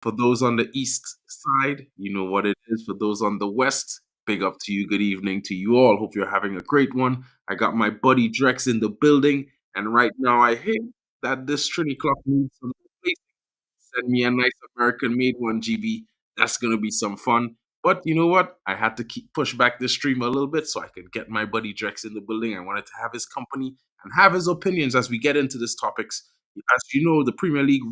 For those on the east side, you know what it is. For those on the west, big up to you. Good evening to you all. Hope you're having a great one. I got my buddy Drex in the building, and right now I hear that this Trinity clock needs some replacing. Send me a nice American made one, GB. That's gonna be some fun. But you know what? I had to keep push back this stream a little bit so I could get my buddy Drex in the building. I wanted to have his company and have his opinions as we get into these topics. As you know, the Premier League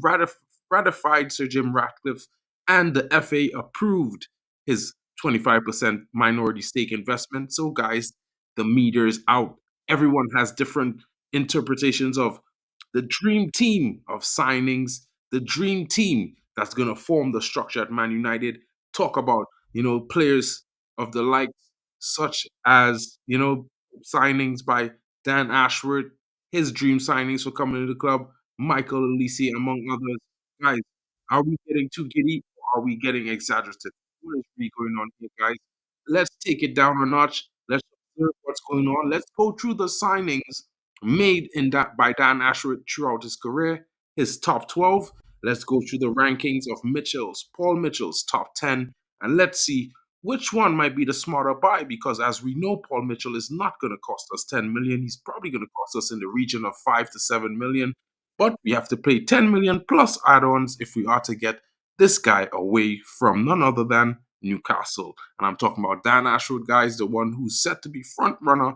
ratified Sir Jim Ratcliffe, and the FA approved his 25% minority stake investment. So, guys, the meter is out. Everyone has different interpretations of the dream team of signings, the dream team that's going to form the structure at Man United. Talk about, players of the likes such as, signings by Dan Ashworth, his dream signings for coming to the club, Michael Elise, among others. Guys, are we getting too giddy or are we getting exaggerated? What is really going on here, guys? Let's take it down a notch. Let's observe what's going on. Let's go through the signings made in that by Dan Ashworth throughout his career, his top 12. Let's go through the rankings of Paul Mitchell's top 10, and let's see which one might be the smarter buy, because as we know, Paul Mitchell is not going to cost us 10 million. He's probably going to cost us in the region of 5 to 7 million. But we have to pay 10 million plus add-ons if we are to get this guy away from none other than Newcastle. And I'm talking about Dan Ashwood, guys, the one who's set to be front runner,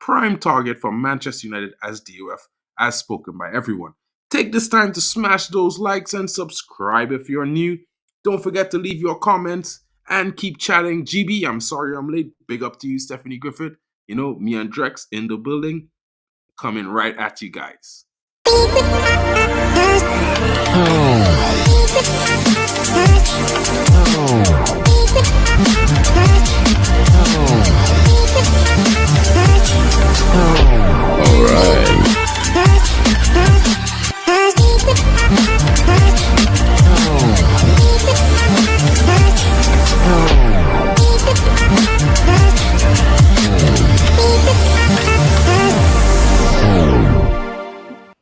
prime target for Manchester United as DOF, as spoken by everyone. Take this time to smash those likes and subscribe if you're new. Don't forget to leave your comments and keep chatting. GB, I'm sorry I'm late. Big up to you, Stephanie Griffith. Me and Drex in the building, coming right at you guys. All right.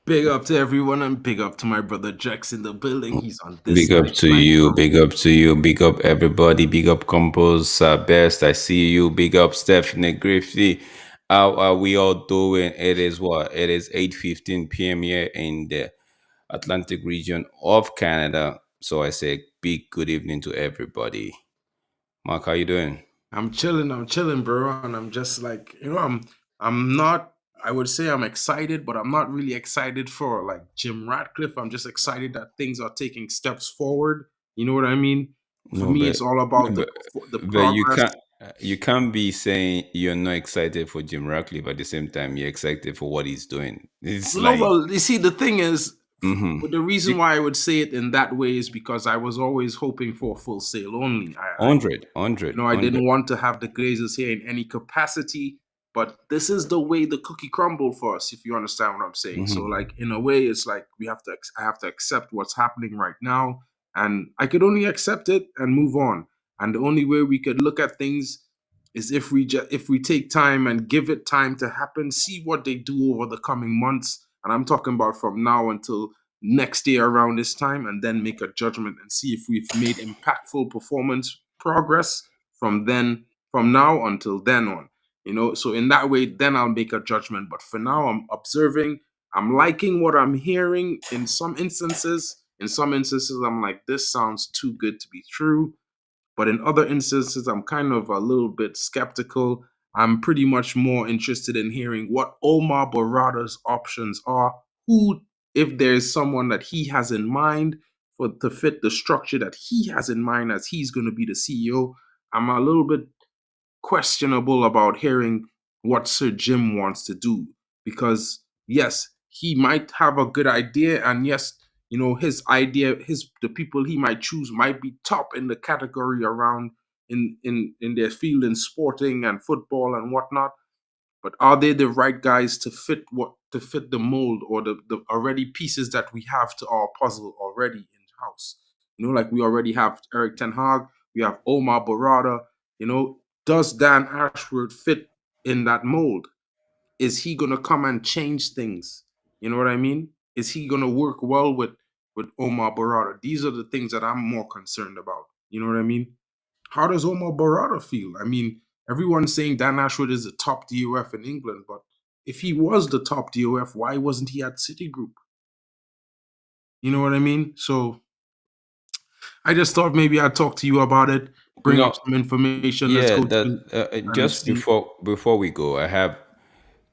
Big up to everyone and big up to my brother Drex in the building. He's on this Big up to you, big up to you, big up everybody, big up Compose Best. I see you, big up Stephanie Griffey. How are we all doing? It is what? It is 8:15 p.m. here in the Atlantic region of Canada. So I say big good evening to everybody. Mark, how you doing? I'm chilling, bro. And I'm just like, I'm not, I would say I'm excited, but I'm not really excited for like Jim Ratcliffe. I'm just excited that things are taking steps forward. You know what I mean? For No, me, it's all about but the but progress. you can't be saying you're not excited for Jim Ratcliffe at the same time you're excited for what he's doing. It's No, like well, you see, the thing is, mm-hmm. but the reason why I would say it in that way is because I was always hoping for Full Sail only. 100, 100, I 100. didn't want to have the Glazers here in any capacity, but this is the way the cookie crumbled for us, if you understand what I'm saying. So, Mm-hmm. like, in a way, it's like I have to accept what's happening right now, and I could only accept it and move on. And the only way we could look at things is if we take time and give it time to happen, see what they do over the coming months, and I'm talking about from now until next year around this time, and then make a judgment and see if we've made impactful performance progress from now until then on. So in that way, then I'll make a judgment. But for now, I'm observing. I'm liking what I'm hearing in some instances. In some instances, I'm like, this sounds too good to be true. But in other instances, I'm kind of a little bit skeptical. I'm pretty much more interested in hearing what Omar Barada's options are. Who, if there's someone that he has in mind for to fit the structure that he has in mind as he's going to be the CEO, I'm a little bit questionable about hearing what Sir Jim wants to do, because yes, he might have a good idea, and yes, his idea, the people he might choose might be top in the category around in their field in sporting and football and whatnot. But are they the right guys to fit the mold or the already pieces that we have to our puzzle already in house? Like we already have Eric Ten Hag, we have Omar Barada. Does Dan Ashworth fit in that mold? Is he gonna come and change things? You know what I mean? Is he gonna work well with with Omar Barada. These are the things that I'm more concerned about. You know what I mean? How does Omar Barada feel? I mean, everyone's saying Dan Ashwood is the top DOF in England, but if he was the top DOF, why wasn't he at Citigroup? You know what I mean? So I just thought maybe I'd talk to you about it, You bring up know, some information. Let's yeah. go That through and just see. before we go, I have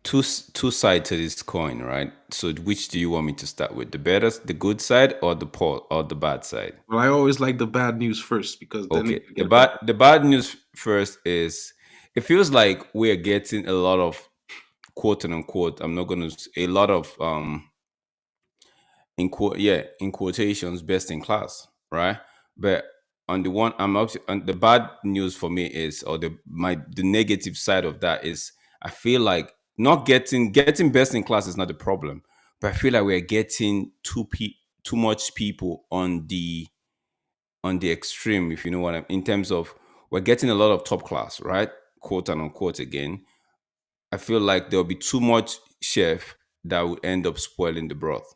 two sides to this coin, right? So which do you want me to start with? The good side, or the bad side? Well, I always like the bad news first because then Okay. it could get better. The bad news first is it feels like we are getting a lot of quote and unquote. I'm not gonna a lot of in quotations, best in class, right? But on the one, I'm up on the bad news for me is, or the negative side of that is, I feel like not getting best in class is not the problem, but I feel like we're getting too much people on the extreme, if you know what I'm, in terms of we're getting a lot of top class, right? Quote and unquote again. I feel like there'll be too much chef that would end up spoiling the broth,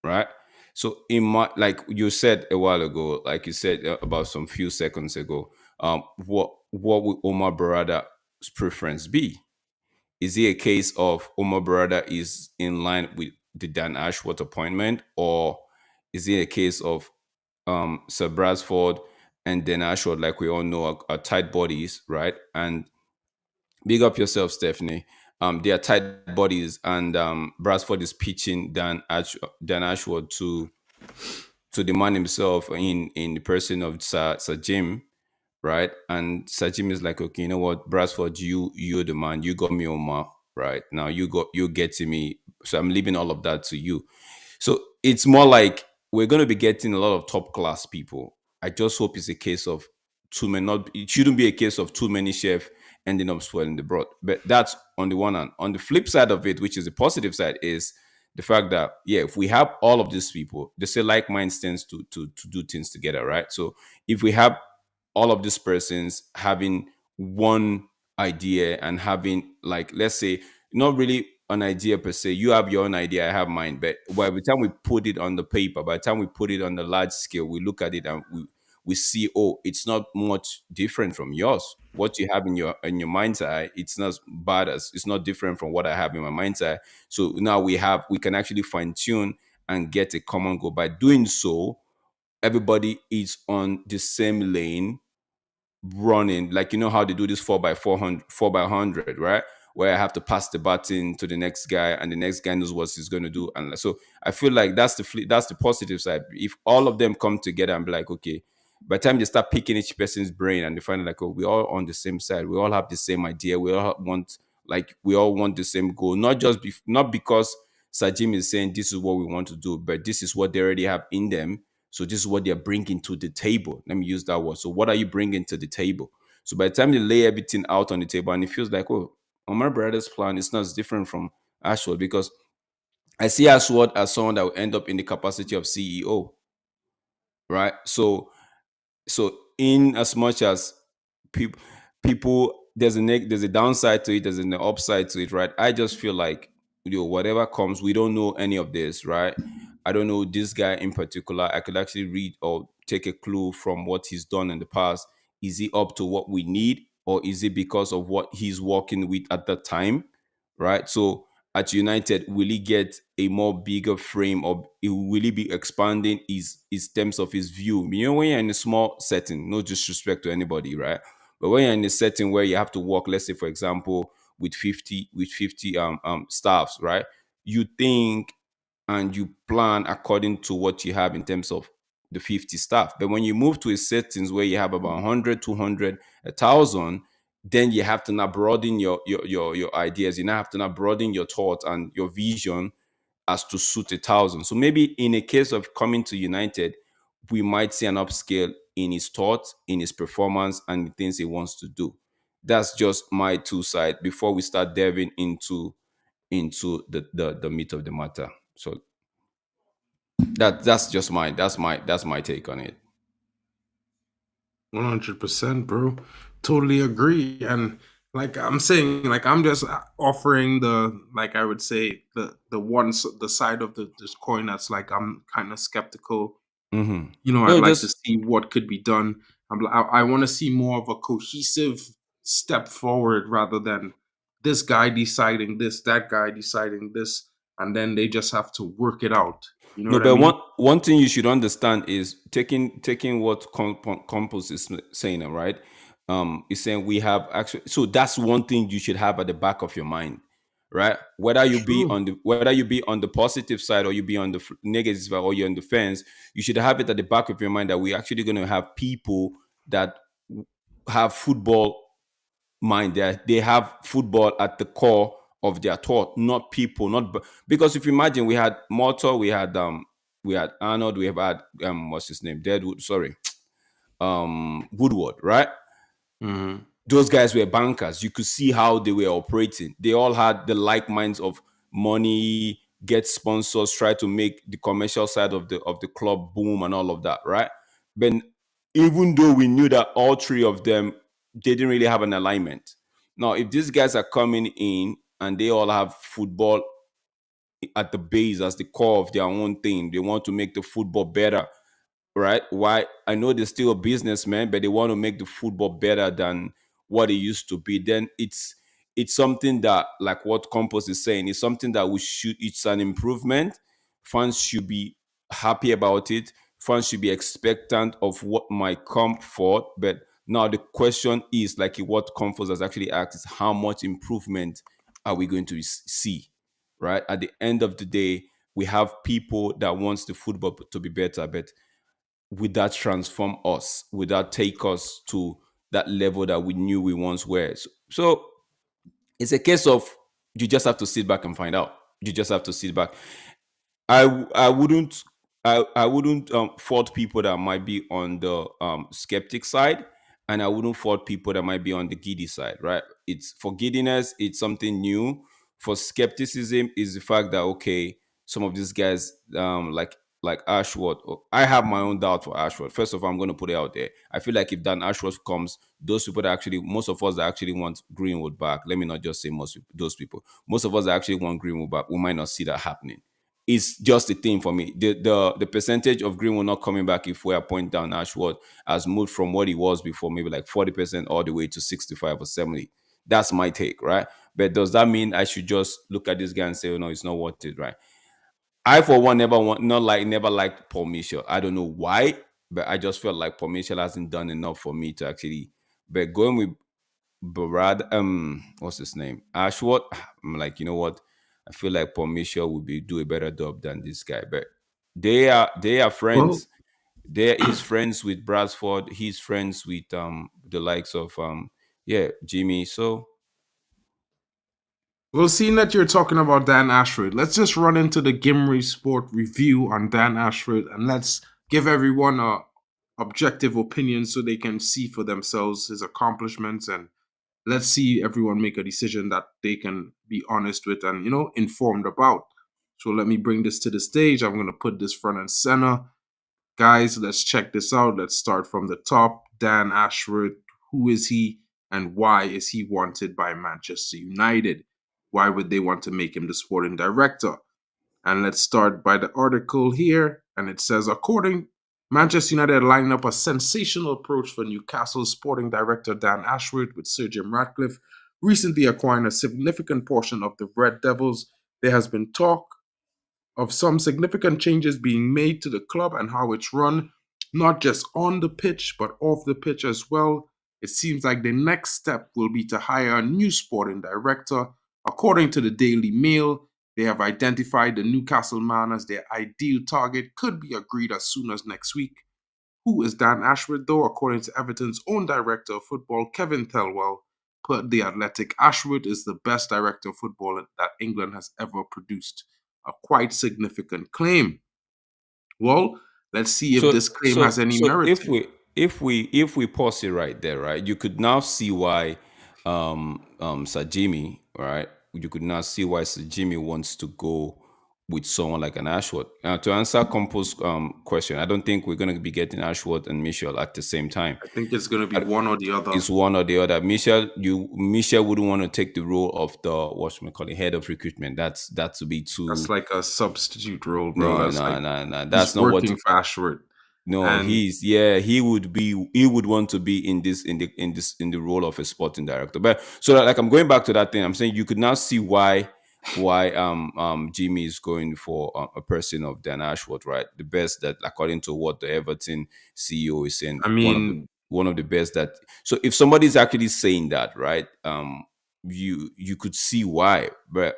right? So in my, like you said a while ago, like you said about some few seconds ago, what would Omar Barada's preference be? Is it a case of Omar Barada is in line with the Dan Ashworth appointment, or is it a case of Sir Brasford and Dan Ashworth, like we all know, are tight bodies, right? And big up yourself, Stephanie. They are tight bodies, and Brasford is pitching Dan Ashworth to the man himself in the person of Sir Jim, right? And Sir Jim is like, okay, you know what, Brasford, you're the man. You got me on my right now. You getting me. So I'm leaving all of that to you. So it's more like we're going to be getting a lot of top class people. I just hope it's a case of too many. Not it shouldn't be a case of too many chefs ending up spoiling the broth. But that's on the one hand. On the flip side of it, which is the positive side, is the fact that yeah, if we have all of these people, they say like minds tends to do things together, right? So if we have all of these persons having one idea and having, like, let's say, not really an idea per se, you have your own idea, I have mine, but by the time we put it on the paper, by the time we put it on the large scale, we look at it and we see, oh, it's not much different from yours. What you have in your mind's eye, it's not as bad as, it's not different from what I have in my mind's eye. So now we can actually fine tune and get a common goal. By doing so, everybody is on the same lane running, like, you know how they do this 4x400, 4x100, right? Where I have to pass the baton to the next guy and the next guy knows what he's going to do. And so I feel like that's the positive side. If all of them come together and be like, okay, by the time they start picking each person's brain and they find like, oh, we all on the same side, we all have the same idea, we all want the same goal, not because Sajim is saying this is what we want to do, but this is what they already have in them. So this is what they're bringing to the table. Let me use that word. So what are you bringing to the table? So by the time they lay everything out on the table, and it feels like, oh, Omar Brother's plan is not as different from Ashworth, because I see Ashworth as someone that will end up in the capacity of CEO, right? So in as much as people there's a downside to it, there's an upside to it, right? I just feel like, whatever comes, we don't know any of this, right? I don't know this guy in particular. I could actually read or take a clue from what he's done in the past. Is he up to what we need, or is it because of what he's working with at that time, right? So at United, will he get a more bigger frame, or will he be expanding his terms of his view? You know, when you're in a small setting, no disrespect to anybody, right? But when you're in a setting where you have to work, let's say for example, with 50 staffs, right? You think and you plan according to what you have in terms of the 50 staff. But when you move to a settings where you have about 100, 200, 1,000, then you have to now broaden your ideas. You now have to now broaden your thoughts and your vision as to suit 1,000. So maybe in a case of coming to United, we might see an upscale in his thoughts, in his performance, and the things he wants to do. That's just my two sides before we start delving into the meat of the matter. So that's just my take on it. 100%, bro. Totally agree. And Like I'm saying, like I'm just offering the, like I would say, the side of the this coin that's like I'm kind of skeptical. Hmm. I'd No, like to just see what could be done. I want to see more of a cohesive step forward rather than this guy deciding this, that guy deciding this, and then they just have to work it out. You know no, what I but mean? one thing you should understand is taking what Compos is saying, all right? Is saying we have actually. So that's one thing you should have at the back of your mind, right? True. Whether you be on the positive side or you be on the negative side or you're on the fence, you should have it at the back of your mind that we're actually going to have people that have football mind. They have football at the core of their thought, not people, not because if you imagine we had Motor, we had Arnold, we have had what's his name? Deadwood, sorry. Woodward, right? Hmm. Those guys were bankers. You could see how they were operating. They all had the like minds of money, get sponsors, try to make the commercial side of the club boom and all of that, right? But even though we knew that all three of them they didn't really have an alignment. Now, if these guys are coming in and they all have football at the base as the core of their own thing, they want to make the football better, right? Why I know they're still a businessman, but they want to make the football better than what it used to be. Then it's something that, like what Compost is saying, is something that we should. It's an improvement. Fans should be happy about it. Fans should be expectant of what might come forth. But now the question is, like what Compost has actually asked, is how much improvement are we going to see? Right at the end of the day, we have people that wants the football to be better, but would that transform us? Would that take us to that level that we knew we once were? So it's a case of you just have to sit back and find out. You just have to sit back. I wouldn't I wouldn't fault people that might be on the skeptic side, and I wouldn't fault people that might be on the giddy side. Right? It's for giddiness, it's something new. For skepticism, is the fact that okay, some of these guys like Ashworth. I have my own doubt for Ashworth. First of all, I'm going to put it out there. I feel like if Dan Ashworth comes, those people that actually, most of us that actually want Greenwood back. Let me not just say most those people. Most of us that actually want Greenwood back. We might not see that happening. It's just a thing for me. The percentage of Greenwood not coming back if we are point down Ashworth has moved from what he was before, maybe like 40% all the way to 65 or 70. That's my take, right? But does that mean I should just look at this guy and say, oh no, it's not worth it, right? I for one never liked Paul Mitchell. I don't know why, but I just felt like Paul Mitchell hasn't done enough for me to actually. But going with Brad, what's his name? Ashworth. I'm like, you know what? I feel like Paul Mitchell would be do a better job than this guy. But they are Well, friends. There is friends with Bradford. He's friends with the likes of yeah, Jimmy. So well, seeing that you're talking about Dan Ashford, let's just run into the Gimri Sport review on Dan Ashford, and let's give everyone a objective opinion so they can see for themselves his accomplishments, and let's see everyone make a decision that they can be honest with and informed about. So let me bring this to the stage. I'm going to put this front and center. Guys, let's check this out. Let's start from the top. Dan Ashworth, who is he and why is he wanted by Manchester United? Why would they want to make him the sporting director? And let's start by the article here. And it says, according Manchester United lined up a sensational approach for Newcastle sporting director Dan Ashworth with Sir Jim Ratcliffe recently acquiring a significant portion of the Red Devils. There has been talk of some significant changes being made to the club and how it's run, not just on the pitch, but off the pitch as well. It seems like the next step will be to hire a new sporting director. According to the Daily Mail, they have identified the Newcastle man as their ideal target, could be agreed as soon as next week. Who is Dan Ashworth, though? According to Everton's own director of football, Kevin Thelwell, put The Athletic, Ashworth is the best director of football that England has ever produced. A quite significant claim. Well, let's see if so this claim so has any so merit if to it. we pause it right there, right, you could now see why Sir Jimmy, right? You could now see why Sir Jimmy wants to go with someone like an Ashworth. To answer Compo's question, I don't think we're going to be getting Ashworth and Michel at the same time. I think it's going to be one or the other. It's one or the other. Michel wouldn't want to take the role of the what we call it, head of recruitment. That to be That's too. like a substitute role, bro. No, That's no, like no, no. he's That's not what. working for Ashworth. No, And he would want to be in the role of a sporting director. But so like I'm going back to that thing. I'm saying you could now see why Jimmy is going for a person of Dan Ashworth, right? The best that according to what the Everton CEO is saying, I mean, one of the best that. So if somebody's actually saying that, right? You could see why. But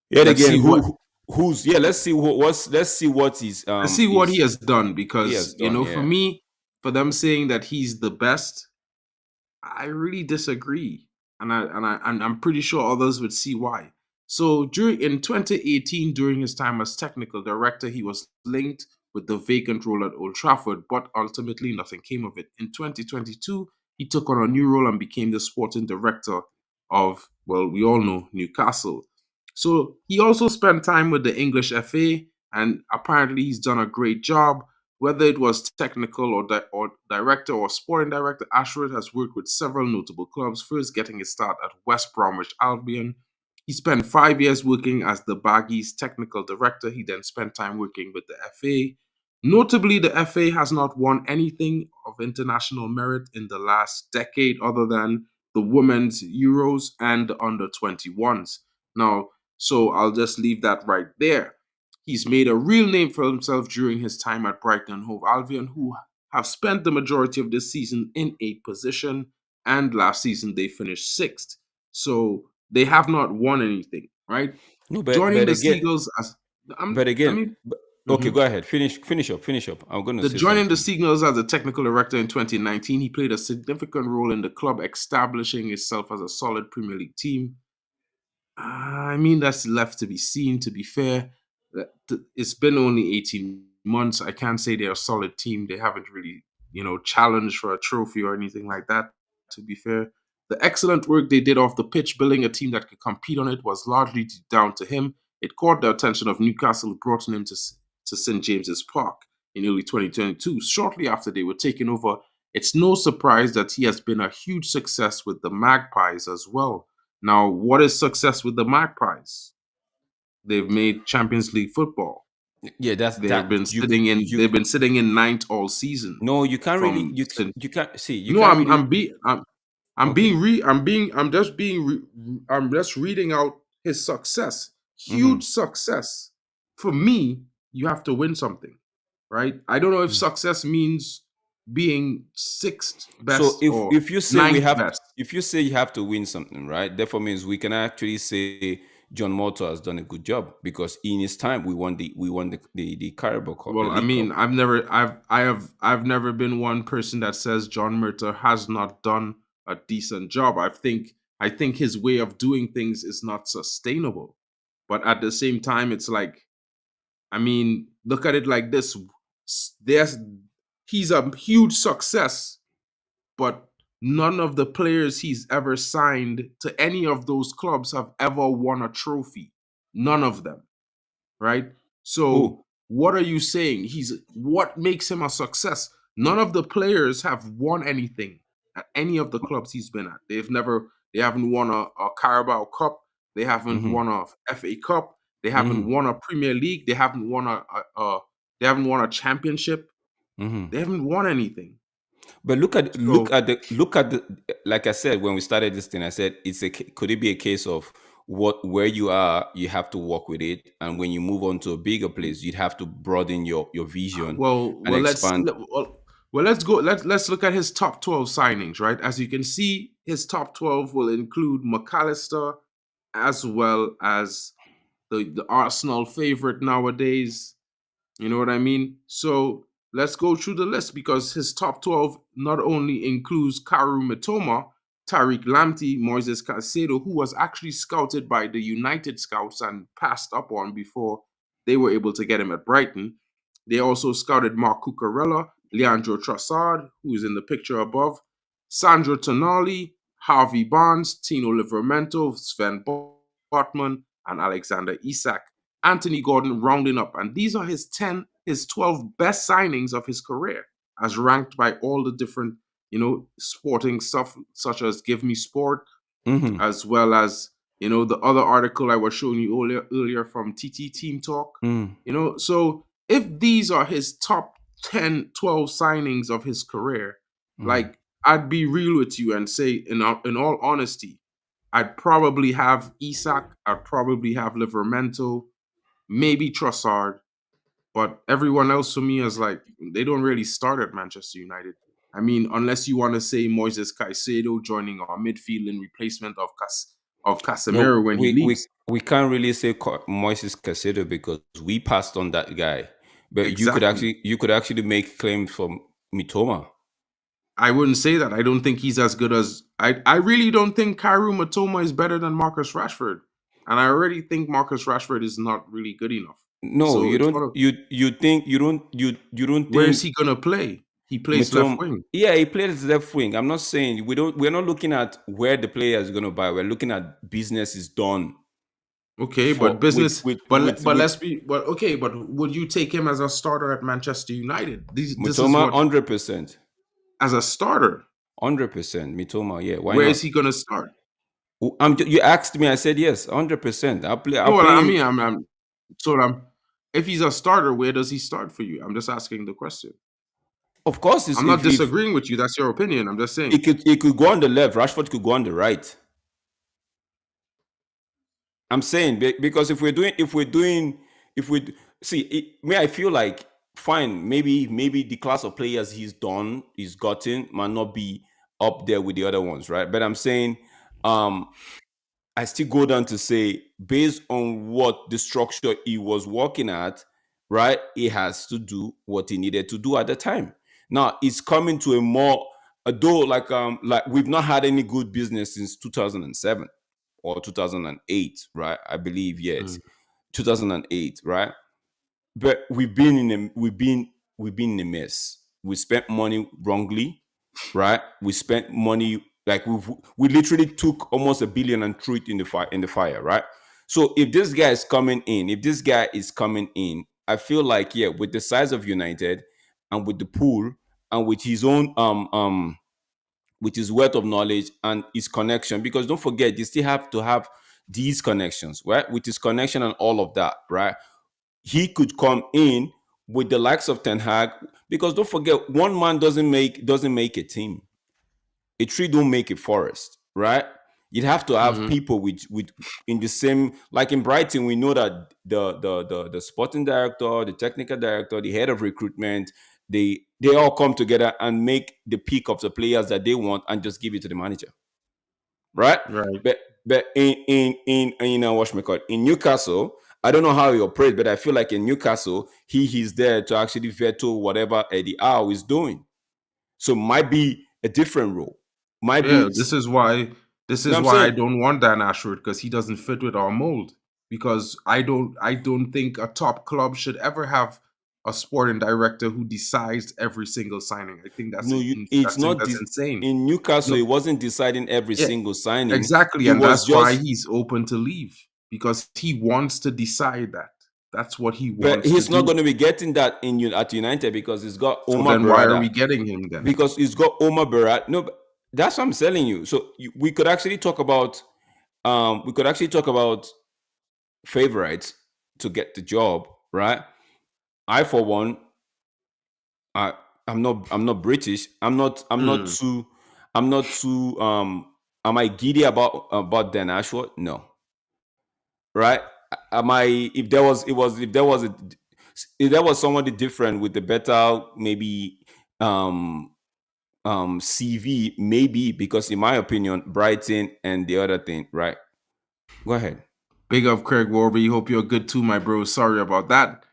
yet let's again, see what who's yeah, let's see what let's see what he has done, he because has done, for yeah. me, for them saying that he's the best, I really disagree, and I'm pretty sure others would see why. So during in 2018, during his time as technical director, he was linked with the vacant role at Old Trafford, but ultimately nothing came of it. In 2022, he took on a new role and became the sporting director of, well, we all know, Newcastle. So he also spent time with the English FA, and apparently he's done a great job. Whether it was technical or director or sporting director, Ashworth has worked with several notable clubs, first getting his start at West Bromwich Albion. He spent 5 years working as the Baggies technical director. He then spent time working with the FA. Notably, the FA has not won anything of international merit in the last decade other than the Women's Euros and the Under 21s. Now, so I'll just leave that right there. He's made a real name for himself during his time at Brighton and Hove Albion, who have spent the majority of this season in eighth position, and last season they finished sixth. So they have not won anything, right? No, Joining the Seagulls as but let again, me okay, mhm. go ahead. Finish up. I'm going to The say joining the something. Seagulls as a technical director in 2019, he played a significant role in the club establishing itself as a solid Premier League team. I mean, that's left to be seen, to be fair. It's been only 18 months. I can't say they're a solid team. They haven't really, challenged for a trophy or anything like that, to be fair. The excellent work they did off the pitch, building a team that could compete on it, was largely down to him. It caught the attention of Newcastle, who brought him to St. James's Park in early 2022, shortly after they were taken over. It's no surprise that he has been a huge success with the Magpies as well. Now, what is success with the Magpies? They've made Champions League football. Yeah, that's that They've been sitting in ninth all season no, you can't really from since. you can't see you No, can't really okay. I'm just reading out his success. Mm-hmm. Huge success. For me, you have to win something, right? I don't know if success means being sixth So best or if you say ninth best. if you say you have to win something, right? Therefore means we can actually say John Morton has done a good job because in his time we won the Carabao Cup, the Well, I League Cup. mean, I've never been one person that says John Murtaugh has not done a decent job. I think his way of doing things is not sustainable. But at the same time, it's like, I mean, look at it like this. There's He's a huge success, but none of the players he's ever signed to any of those clubs have ever won a trophy. None of them, right? So Who? what are you saying? What makes him a success? None of the players have won anything at any of the clubs he's been at. They haven't won a Carabao Cup. They haven't Mm-hmm. won a FA Cup. They haven't Mm-hmm. won a Premier League. They haven't won a championship. Mm-hmm. They haven't won anything. But So look at the like I said when we started this thing, I said could it be a case of what where you are, you have to work with it, and when you move on to a bigger place, you'd have to broaden your vision and expand. let's go. Let's look at his top 12 signings. Right, as you can see, his top 12 will include McAllister, as well as the Arsenal favorite nowadays. You know what I mean? So let's go through the list, because his top 12 not only includes Karu Mitoma, Tariq Lamptey, Moises Caicedo, who was actually scouted by the United scouts and passed up on before they were able to get him at Brighton. They also scouted Mark Cucurella, Leandro Trossard, who is in the picture above, Sandro Tonali, Harvey Barnes, Tino Livramento, Sven Botman, and Alexander Isak. Anthony Gordon rounding up, and these are his 12 best signings of his career, as ranked by all the different, sporting stuff such as Give Me Sport, Mm-hmm. as well as the other article I was showing you earlier from TT Team Talk. Mm, So if these are his top 10, 12 signings of his career, mm, like I'd be real with you and say, in all honesty, I'd probably have Isak, I'd probably have Livermento, maybe Trossard, but everyone else for me is like they don't really start at Manchester United. I mean, unless you want to say Moises Caicedo joining our midfield in replacement of no, Casemiro when he we leaves. we can't really say Moises Caicedo because we passed on that guy. But Exactly. you could actually make claims for Mitoma. I wouldn't say that. I don't think he's as good as I really don't think Kairu Matoma is better than Marcus Rashford. And I already think Marcus Rashford is not really good enough. No, So you it's don't. sort of You don't where is think he gonna play? He plays left Mitoma? wing. Yeah, he plays left wing. I'm not saying we don't. We're not looking at where the player is going to buy. We're looking at business is done Okay, for but business, but with let's be, but okay, but would you take him as a starter at Manchester United? This is Mitoma. what 100%, as a starter. 100%. Mitoma. Yeah, why Where is not? he gonna start? You asked me. I said yes, 100%. I'll No, well, play I him. mean, I'm so I'm. If he's a starter, where does he start for you? I'm just asking the question. Of course, I'm not if disagreeing with you. That's your opinion. I'm just saying. he could go on the left, Rashford could go on the right. I'm saying because if we see may I feel like fine, maybe the class of players he's gotten might not be up there with the other ones, right? But I'm saying um I still go down to say, based on what the structure he was working at, right, he has to do what he needed to do at the time. Now it's coming to a more, though, like we've not had any good business since 2007 or 2008, right? I believe, yeah, Mm, it's 2008, right? But we've been in a mess. We spent money wrongly, right? We spent money like we literally took almost a billion and threw it in the fire, right? So if this guy is coming in, I feel like, yeah, with the size of United and with the pool and with his wealth of knowledge and his connection, because don't forget, you still have to have these connections, right? With his connection and all of that, right? He could come in with the likes of Ten Hag, because don't forget, one man doesn't make a team. A tree don't make a forest, right? You'd have to have mhm. people with in the same, like in Brighton, we know that the sporting director, the technical director, the head of recruitment, they all come together and make the pick of the players that they want and just give it to the manager, right? Right. But what's my call in Newcastle, I don't know how he operates, but I feel like in Newcastle, he's there to actually veto whatever Eddie Howe is doing. So might be a different role. Might be, Yeah, you this know what is I'm why I saying? don't want Dan Ashworth because he doesn't fit with our mold. Because I don't think a top club should ever have a sporting director who decides every single signing. I think No, it's not that's this insane. in Newcastle. No, He wasn't deciding every yeah, single signing. exactly, It and was that's why just, he's open to leave because he wants to decide that. That's what he but wants to he's not do. going to be getting that at United because he's got So Omar then why are Berrada. we getting him then? Because he's got Omar Berrada. No, but that's what I'm telling you. So we could actually talk about favorites to get the job, right? I for one, I I'm not British. Mm. I'm not too am I giddy about Dan Ashworth? No. Right? Am I if there was it was if there was somebody different with a better maybe um CV, maybe, because in my opinion, Brighton and the other thing, right? Go ahead. Big up Craig Warby. Hope you're good too, my bro. Sorry about that.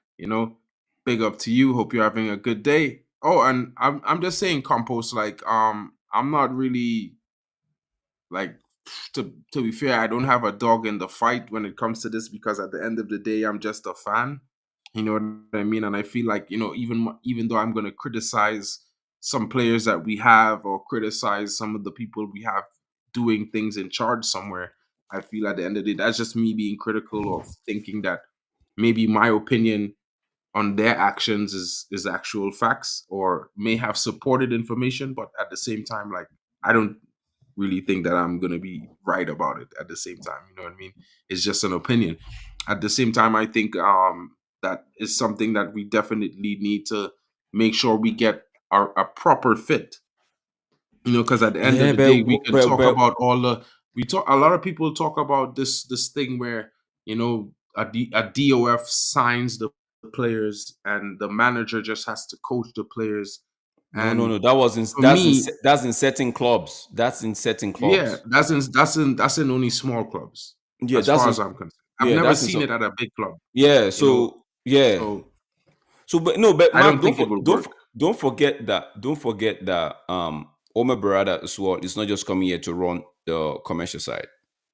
Big up to you. Hope you're having a good day. Oh, and I'm just saying, compost. Like, I'm not really like to be fair. I don't have a dog in the fight when it comes to this because at the end of the day, I'm just a fan. You know what I mean? And I feel like even though I'm gonna criticize some players that we have or criticize some of the people we have doing things in charge somewhere, I feel at the end of the day that's just me being critical of thinking that maybe my opinion on their actions is actual facts or may have supported information, but at the same time, like I don't really think that I'm gonna be right about it at the same time. You know what I mean? It's just an opinion. At the same time, I think that is something that we definitely need to make sure we get a proper fit. You know, because at the end of Yeah, the day, we can talk but about all the we talk. A lot of people talk about this thing where a DOF signs the players and the manager just has to coach the players. no, no, And no. That was in for me, that's in certain clubs. That's in certain yeah, clubs. that's in only small clubs, Yeah, as far as I'm concerned. I've never that's in seen some. it at a big club. Yeah, You know, so yeah. so So, but no, but I don't Mark, think it will work. don't forget that Omer Barada as well is not just coming here to run the commercial side.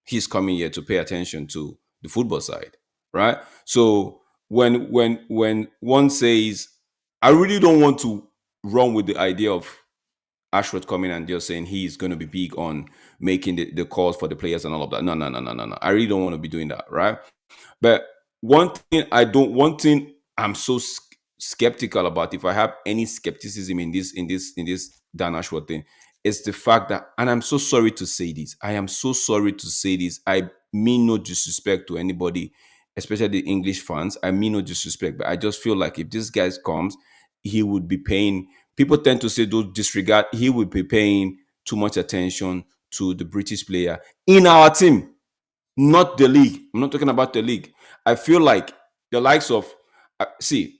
He's coming here to pay attention to the football side, right? So when one says, I really don't want to run with the idea of Ashworth coming and just saying he's going to be big on making the calls for the players and all of that. No, no, no, no, no, no. I really don't want to be doing that, right? But one thing I'm so skeptical about, if I have any skepticism in this Dan Ashworth thing, is the fact that, and I'm so sorry to say this, I am so sorry to say this. I mean no disrespect to anybody, especially the English fans. I mean no disrespect, but I just feel like if this guy comes, he would be paying. People tend to say don't disregard. He would be paying too much attention to the British player in our team, not the league. I'm not talking about the league. I feel like the likes of see,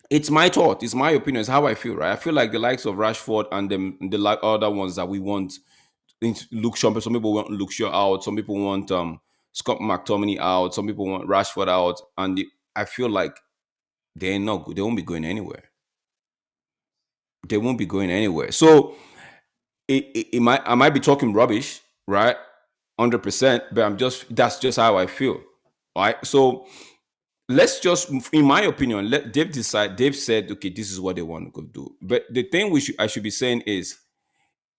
it's my thought, it's my opinion, it's how I feel, right? I feel like the likes of Rashford and the like other ones that we want, Luke Shaw. Some people want Luke Shaw out. Some people want Scott McTominay out. Some people want Rashford out, and I feel like they're not good. They won't be going anywhere. They won't be going anywhere. So I might be talking rubbish, right? 100%, but that's just how I feel, right? So let's just, in my opinion, let Dave decide. Dave said, okay, this is what they want to go do. But the thing I should be saying is,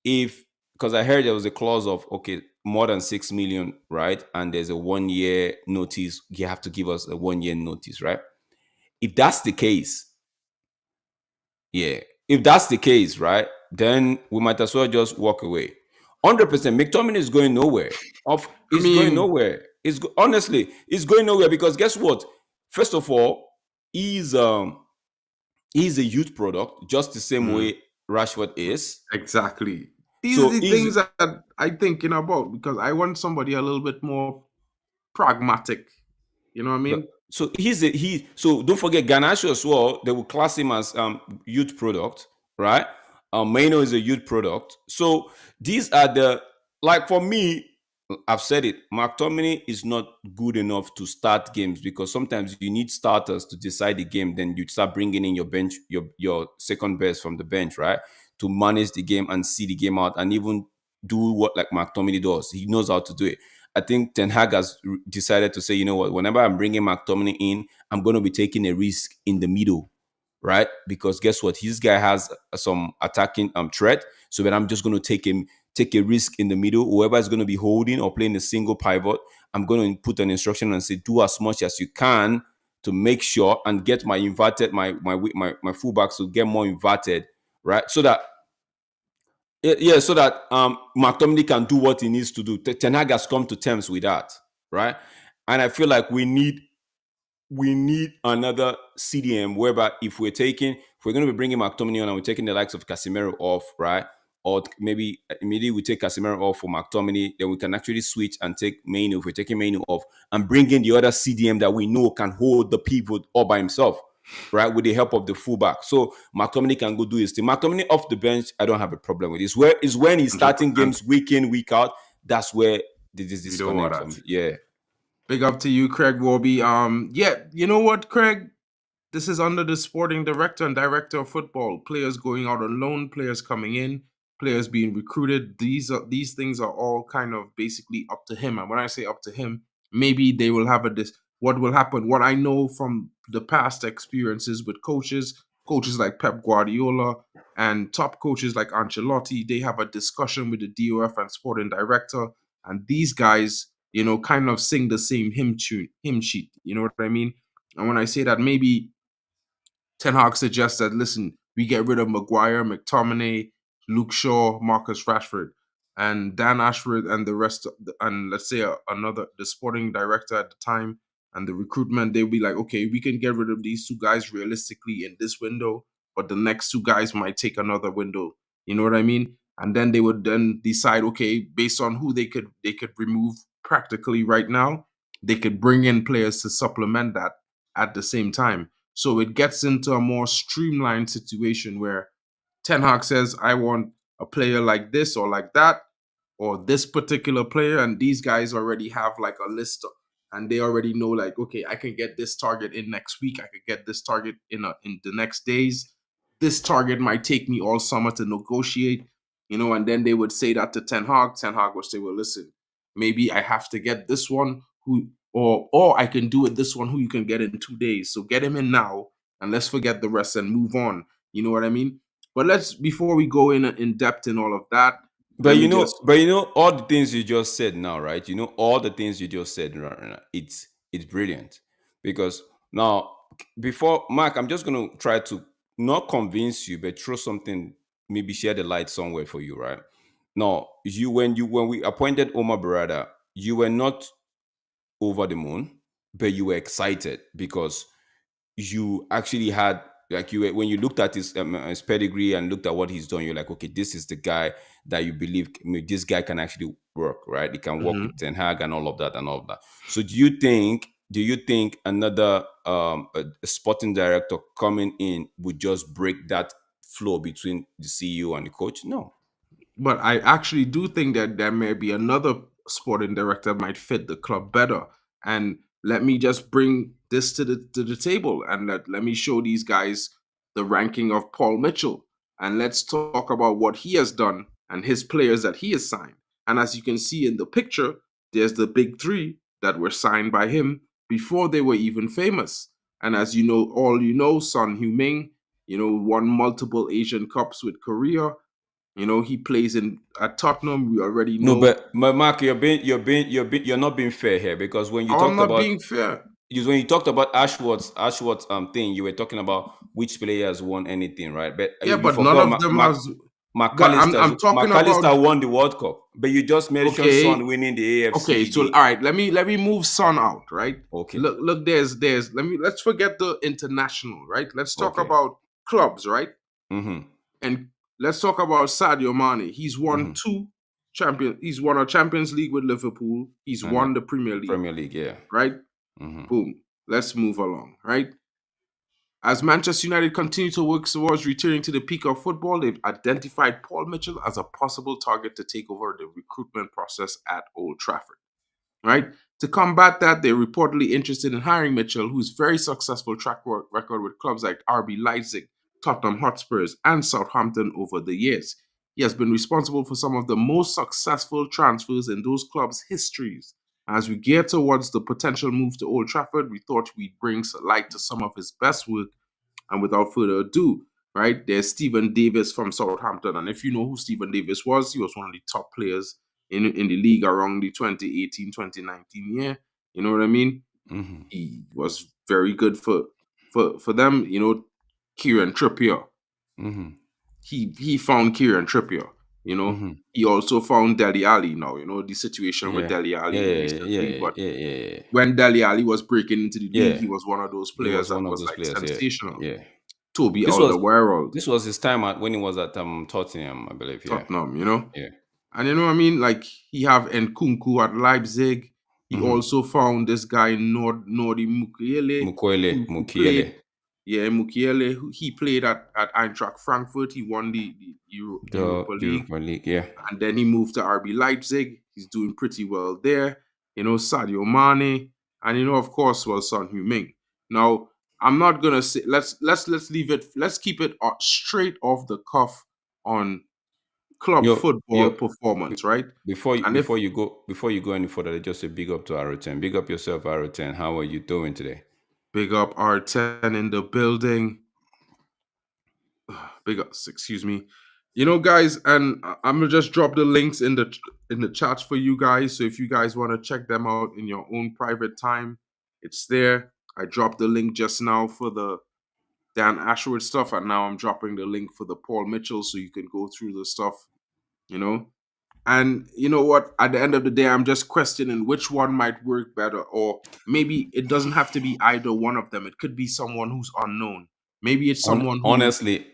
if, because I heard there was a clause of, okay, more than 6 million, right? And there's a 1 year notice. You have to give us a 1 year notice, right? If that's the case, yeah. If that's the case, right, then we might as well just walk away. 100%. McTominay is going nowhere. I It's going mean, nowhere. Honestly, it's going nowhere because guess what? First of all, he's um he's a youth product, just the same mm, way Rashford is. exactly. These are So the he's things that I thinking about because I want somebody a little bit more pragmatic. You know what I But mean? so so don't forget Ganache as well. They will class him as youth product, right? Maino is a youth product. So these are the, like, for me, I've said it. McTominay is not good enough to start games because sometimes you need starters to decide the game. Then you start bringing in your bench, your second best from the bench, right, to manage the game and see the game out and even do what like McTominay does. He knows how to do it. I think Ten Hag has decided to say, you know what, whenever I'm bringing McTominay in, I'm going to be taking a risk in the middle, right? Because guess what, his guy has some attacking threat, so that I'm just going to take a risk in the middle. Whoever is going to be holding or playing a single pivot, I'm going to put an instruction and say, do as much as you can to make sure and get my inverted my fullbacks to get more inverted, right? So that yeah, so that McTominay can do what he needs to do. Ten Hag has come to terms with that, right? And I feel like we need another CDM whereby if we're going to be bringing McTominay on and we're taking the likes of Casemiro off, right? Or maybe immediately we take Casemiro off for McTominay, then we can actually switch and take Mainu if we're taking Mainu off and bring in the other CDM that we know can hold the pivot all by himself, right? With the help of the fullback. So McTominay can go do his thing. McTominay off the bench, I don't have a problem with this. Where is when he's starting 100%. games week in, week out, that's where this You don't want disconnect for that. me. Yeah. Big up to you, Craig Warby. Yeah, you know what, Craig? This is under the sporting director and director of football. Players going out on loan, players coming in, players being recruited. These things are all kind of basically up to him. And when I say up to him, maybe they will have a this. What will happen? What I know from the past experiences with coaches like Pep Guardiola and top coaches like Ancelotti, they have a discussion with the DOF and sporting director, and these guys, kind of sing the same hymn sheet. You know what I mean? And when I say that, maybe Ten Hag suggests that, listen, we get rid of Maguire, McTominay, Luke Shaw, Marcus Rashford, and Dan Ashworth, and the rest, and let's say another, the sporting director at the time, and the recruitment, they'll be like, okay, we can get rid of these two guys realistically in this window, but the next two guys might take another window. You know what I mean? And then they would then decide, okay, based on who they could remove practically right now, they could bring in players to supplement that at the same time. So it gets into a more streamlined situation where Ten Hag says, I want a player like this or like that, or this particular player, and these guys already have like a list and they already know, like, okay, I can get this target in next week, I could get this target in the next days. This target might take me all summer to negotiate, and then they would say that to Ten Hag. Ten Hag would say, well, listen, maybe I have to get this one who or I can do it this one who you can get in 2 days. So get him in now and let's forget the rest and move on. You know what I mean? But let's, before we go in depth in all of that, let me just But all the things you just said now, right? All the things you just said, right? It's brilliant because now, before Mark, I'm just gonna try to not convince you, but throw something, maybe share the light somewhere for you, right? Now, when we appointed Omar Barada, you were not over the moon, but you were excited because you actually had, like, when you looked at his pedigree and looked at what he's done, you're like, okay, this is the guy that you believe, this guy can actually work, right? He can work Mhm. with Ten Hag and all of that and all of that. So do you think another a sporting director coming in would just break that flow between the CEO and the coach? No. But I actually do think that there may be another sporting director might fit the club better. And let me just bring this to the table and let me show these guys the ranking of Paul Mitchell. And let's talk about what he has done and his players that he has signed. And as you can see in the picture, there's the big three that were signed by him before they were even famous. And as you know, Son Heung-min, won multiple Asian Cups with Korea. He plays in at Tottenham. We already No, know. but Mark, you're not being fair here, because when you I'm talked not about being fair. Ashworth's thing, you were talking about which players won anything, right? But Yeah, you but none forgot of them has. But I'm McAllister's talking about. McAllister won the World Cup, but you just mentioned Son Okay, winning the okay. AFC. So all right, let me move Son out. Right. Okay, Look. Let's forget the international. Right. Let's talk okay, about clubs. Right. mm-hmm, And let's talk about Sadio Mane. He's won mm-hmm, two champion. He's won a Champions League with Liverpool. He's and won the Premier the League. Premier League, yeah, Right. mm-hmm, Boom. Let's move along. Right. As Manchester United continue to work towards returning to the peak of football, they've identified Paul Mitchell as a possible target to take over the recruitment process at Old Trafford. Right? To combat that, they're reportedly interested in hiring Mitchell, whose very successful record with clubs like RB Leipzig, Tottenham Hotspurs, and Southampton over the years. He has been responsible for some of the most successful transfers in those clubs' histories. As we gear towards the potential move to Old Trafford, we thought we'd bring light to some of his best work. And without further ado, right, there's Stephen Davis from Southampton. And if you know who Stephen Davis was, he was one of the top players in the league around the 2018-2019 year. You know what I mean? mm-hmm, He was very good for them. Kieran Trippier. mm-hmm, He found Kieran Trippier. mm-hmm. He also found Deli Ali now. The situation with Yeah, Deli yeah, Ali yeah, yeah, recently. yeah, But yeah, yeah, when Deli Ali was breaking into the league, yeah. he was one of those He players was that one of was those like players. Yeah, sensational. yeah. Toby This was Alderweireld. this was his time when he was at Tottenham, I believe. Yeah, Tottenham. yeah. And you know what I mean? Like he have Nkunku at Leipzig. He Mm-hmm. also found this guy Nordi Mukiele who Mukiele, played. Yeah, Mukiele. He played at Eintracht Frankfurt. He won the Europa the League, Europa League. Yeah. and then he moved to RB Leipzig. He's doing pretty well there. Sadio Mane, and of course, well, Son Heung-min. Now, I'm not gonna say let's leave it. Let's keep it straight off the cuff on club football Yo. performance, right? Before you, And if before you go any further, just a big up to Aro10. Big up yourself, Aro10. How are you doing today? big up R10 in the building, big up, excuse me, guys, and I'm gonna just drop the links in the chats for you guys. So if you guys want to check them out in your own private time, it's there. I dropped the link just now for the Dan Ashworth stuff, and now I'm dropping the link for the Paul Mitchell so you can go through the stuff, you know. And you know what? At the end of the day, I'm just questioning which one might work better, or maybe it doesn't have to be either one of them. It could be someone who's unknown. Maybe it's someone who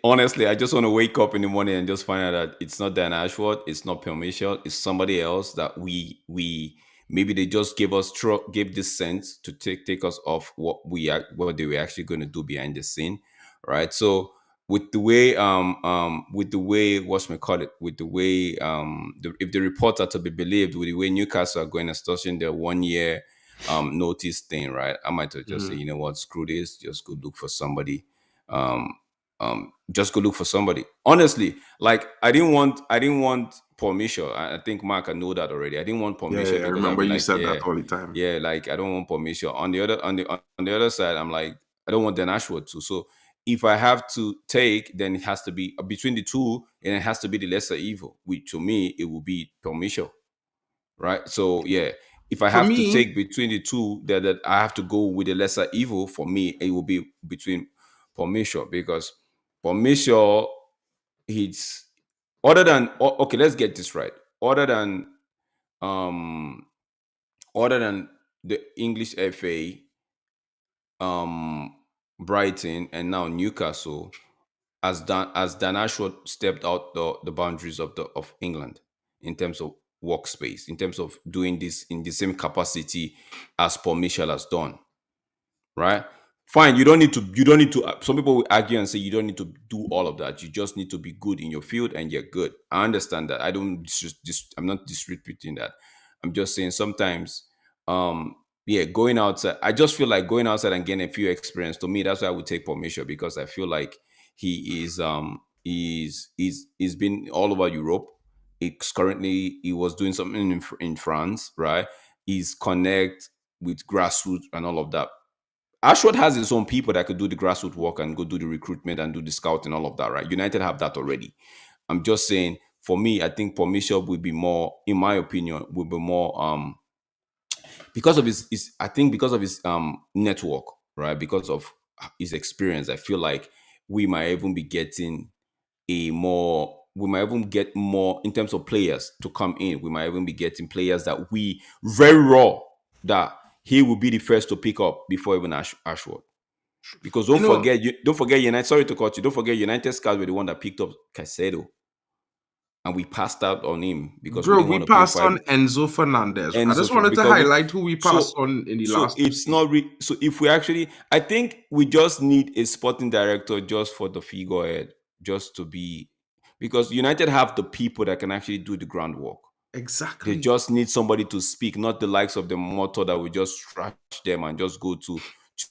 Honestly, I just want to wake up in the morning and just find out that it's not Dan Ashworth, it's not Permission, it's somebody else that we maybe they just gave us gave this sense to take us off what they were actually going to do behind the scene, right? So with the way what's my call it with the way if the reports are to be believed, with the way Newcastle are going to start in their 1 year notice thing, right? I might just say, Mhm. you know what, screw this, just go look for somebody. um just go look for somebody. Honestly, like I didn't want permission. I think Mark, I know that already. I didn't want Yeah, permission yeah, I because I'll remember be you like, said that yeah, all the time. yeah, like I don't want permission. On the other side, I'm like, I don't want Dan Ashworth too. So if I have to take, then it has to be between the two, and it has to be the lesser evil. Which to me, it will be permission, right? So yeah, if I For have to me, take between the two, that I have to go with the lesser evil. For me, it will be between permission, because permission, it's okay, let's get this right. Other than um other than the English FA, Brighton, and now Newcastle, as Dan Ashworth stepped out the boundaries of England in terms of workspace, in terms of doing this in the same capacity as Paul Mitchell has done, right? Fine, you don't need to some people will argue and say you don't need to do all of that. You just need to be good in your field and you're good. I understand that. I don't I'm not disrespecting that. I'm just saying sometimes yeah, going outside, I just feel like going outside and getting a few experience, to me, that's why I would take permission, because I feel like he's been all over Europe. He was doing something in France, right? He's connect with grassroots and all of that. Ashworth has his own people that could do the grassroots work and go do the recruitment and do the scouting, all of that, right? United have that already. I'm just saying, for me, I think Pomisha would be more, in my opinion, would be more because of his I think because of his network, right? Because of his experience, I feel like we might even be getting we might even get more in terms of players to come in. We might even be getting players that we very raw, that he will be the first to pick up before even Ashworth. Because you know, don't forget United. Sorry to cut you. Don't forget United scouts were the one that picked up Caicedo, and we passed out on him because we bro, didn't we want to pay passed five. on Enzo Fernandez. I just wanted to Because we highlight who we passed so on in the so last two it's not seasons. so if we actually, I think we just need a sporting director just for the figurehead, just to be, because United have the people that can actually do the groundwork. They Exactly. just need somebody to speak, not the likes of the motor that will just trash them and just go to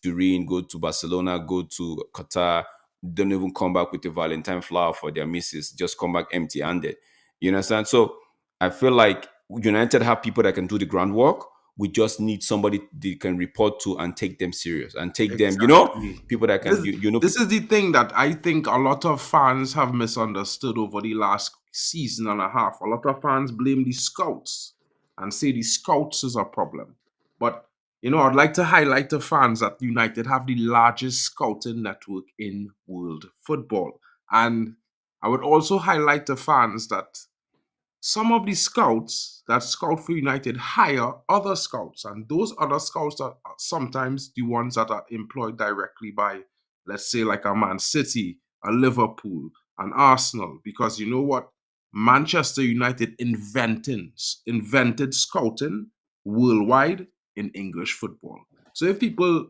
Turin, go to Barcelona, go to Qatar, don't even come back with a Valentine flower for their missus, just come back empty handed. You understand? So I feel like United have people that can do the groundwork. We just need somebody they can report to and take them serious and take them, Exactly. people that can, This this people. is the thing that I think a lot of fans have misunderstood over the last season and a half. A lot of fans blame the scouts and say the scouts is a problem. But I'd like to highlight to fans that United have the largest scouting network in world football. And I would also highlight to fans that some of the scouts that scout for United hire other scouts, and those other scouts are sometimes the ones that are employed directly by, let's say, like a Man City, a Liverpool, an Arsenal. Because you know what? Manchester United invented scouting worldwide in English football. So if people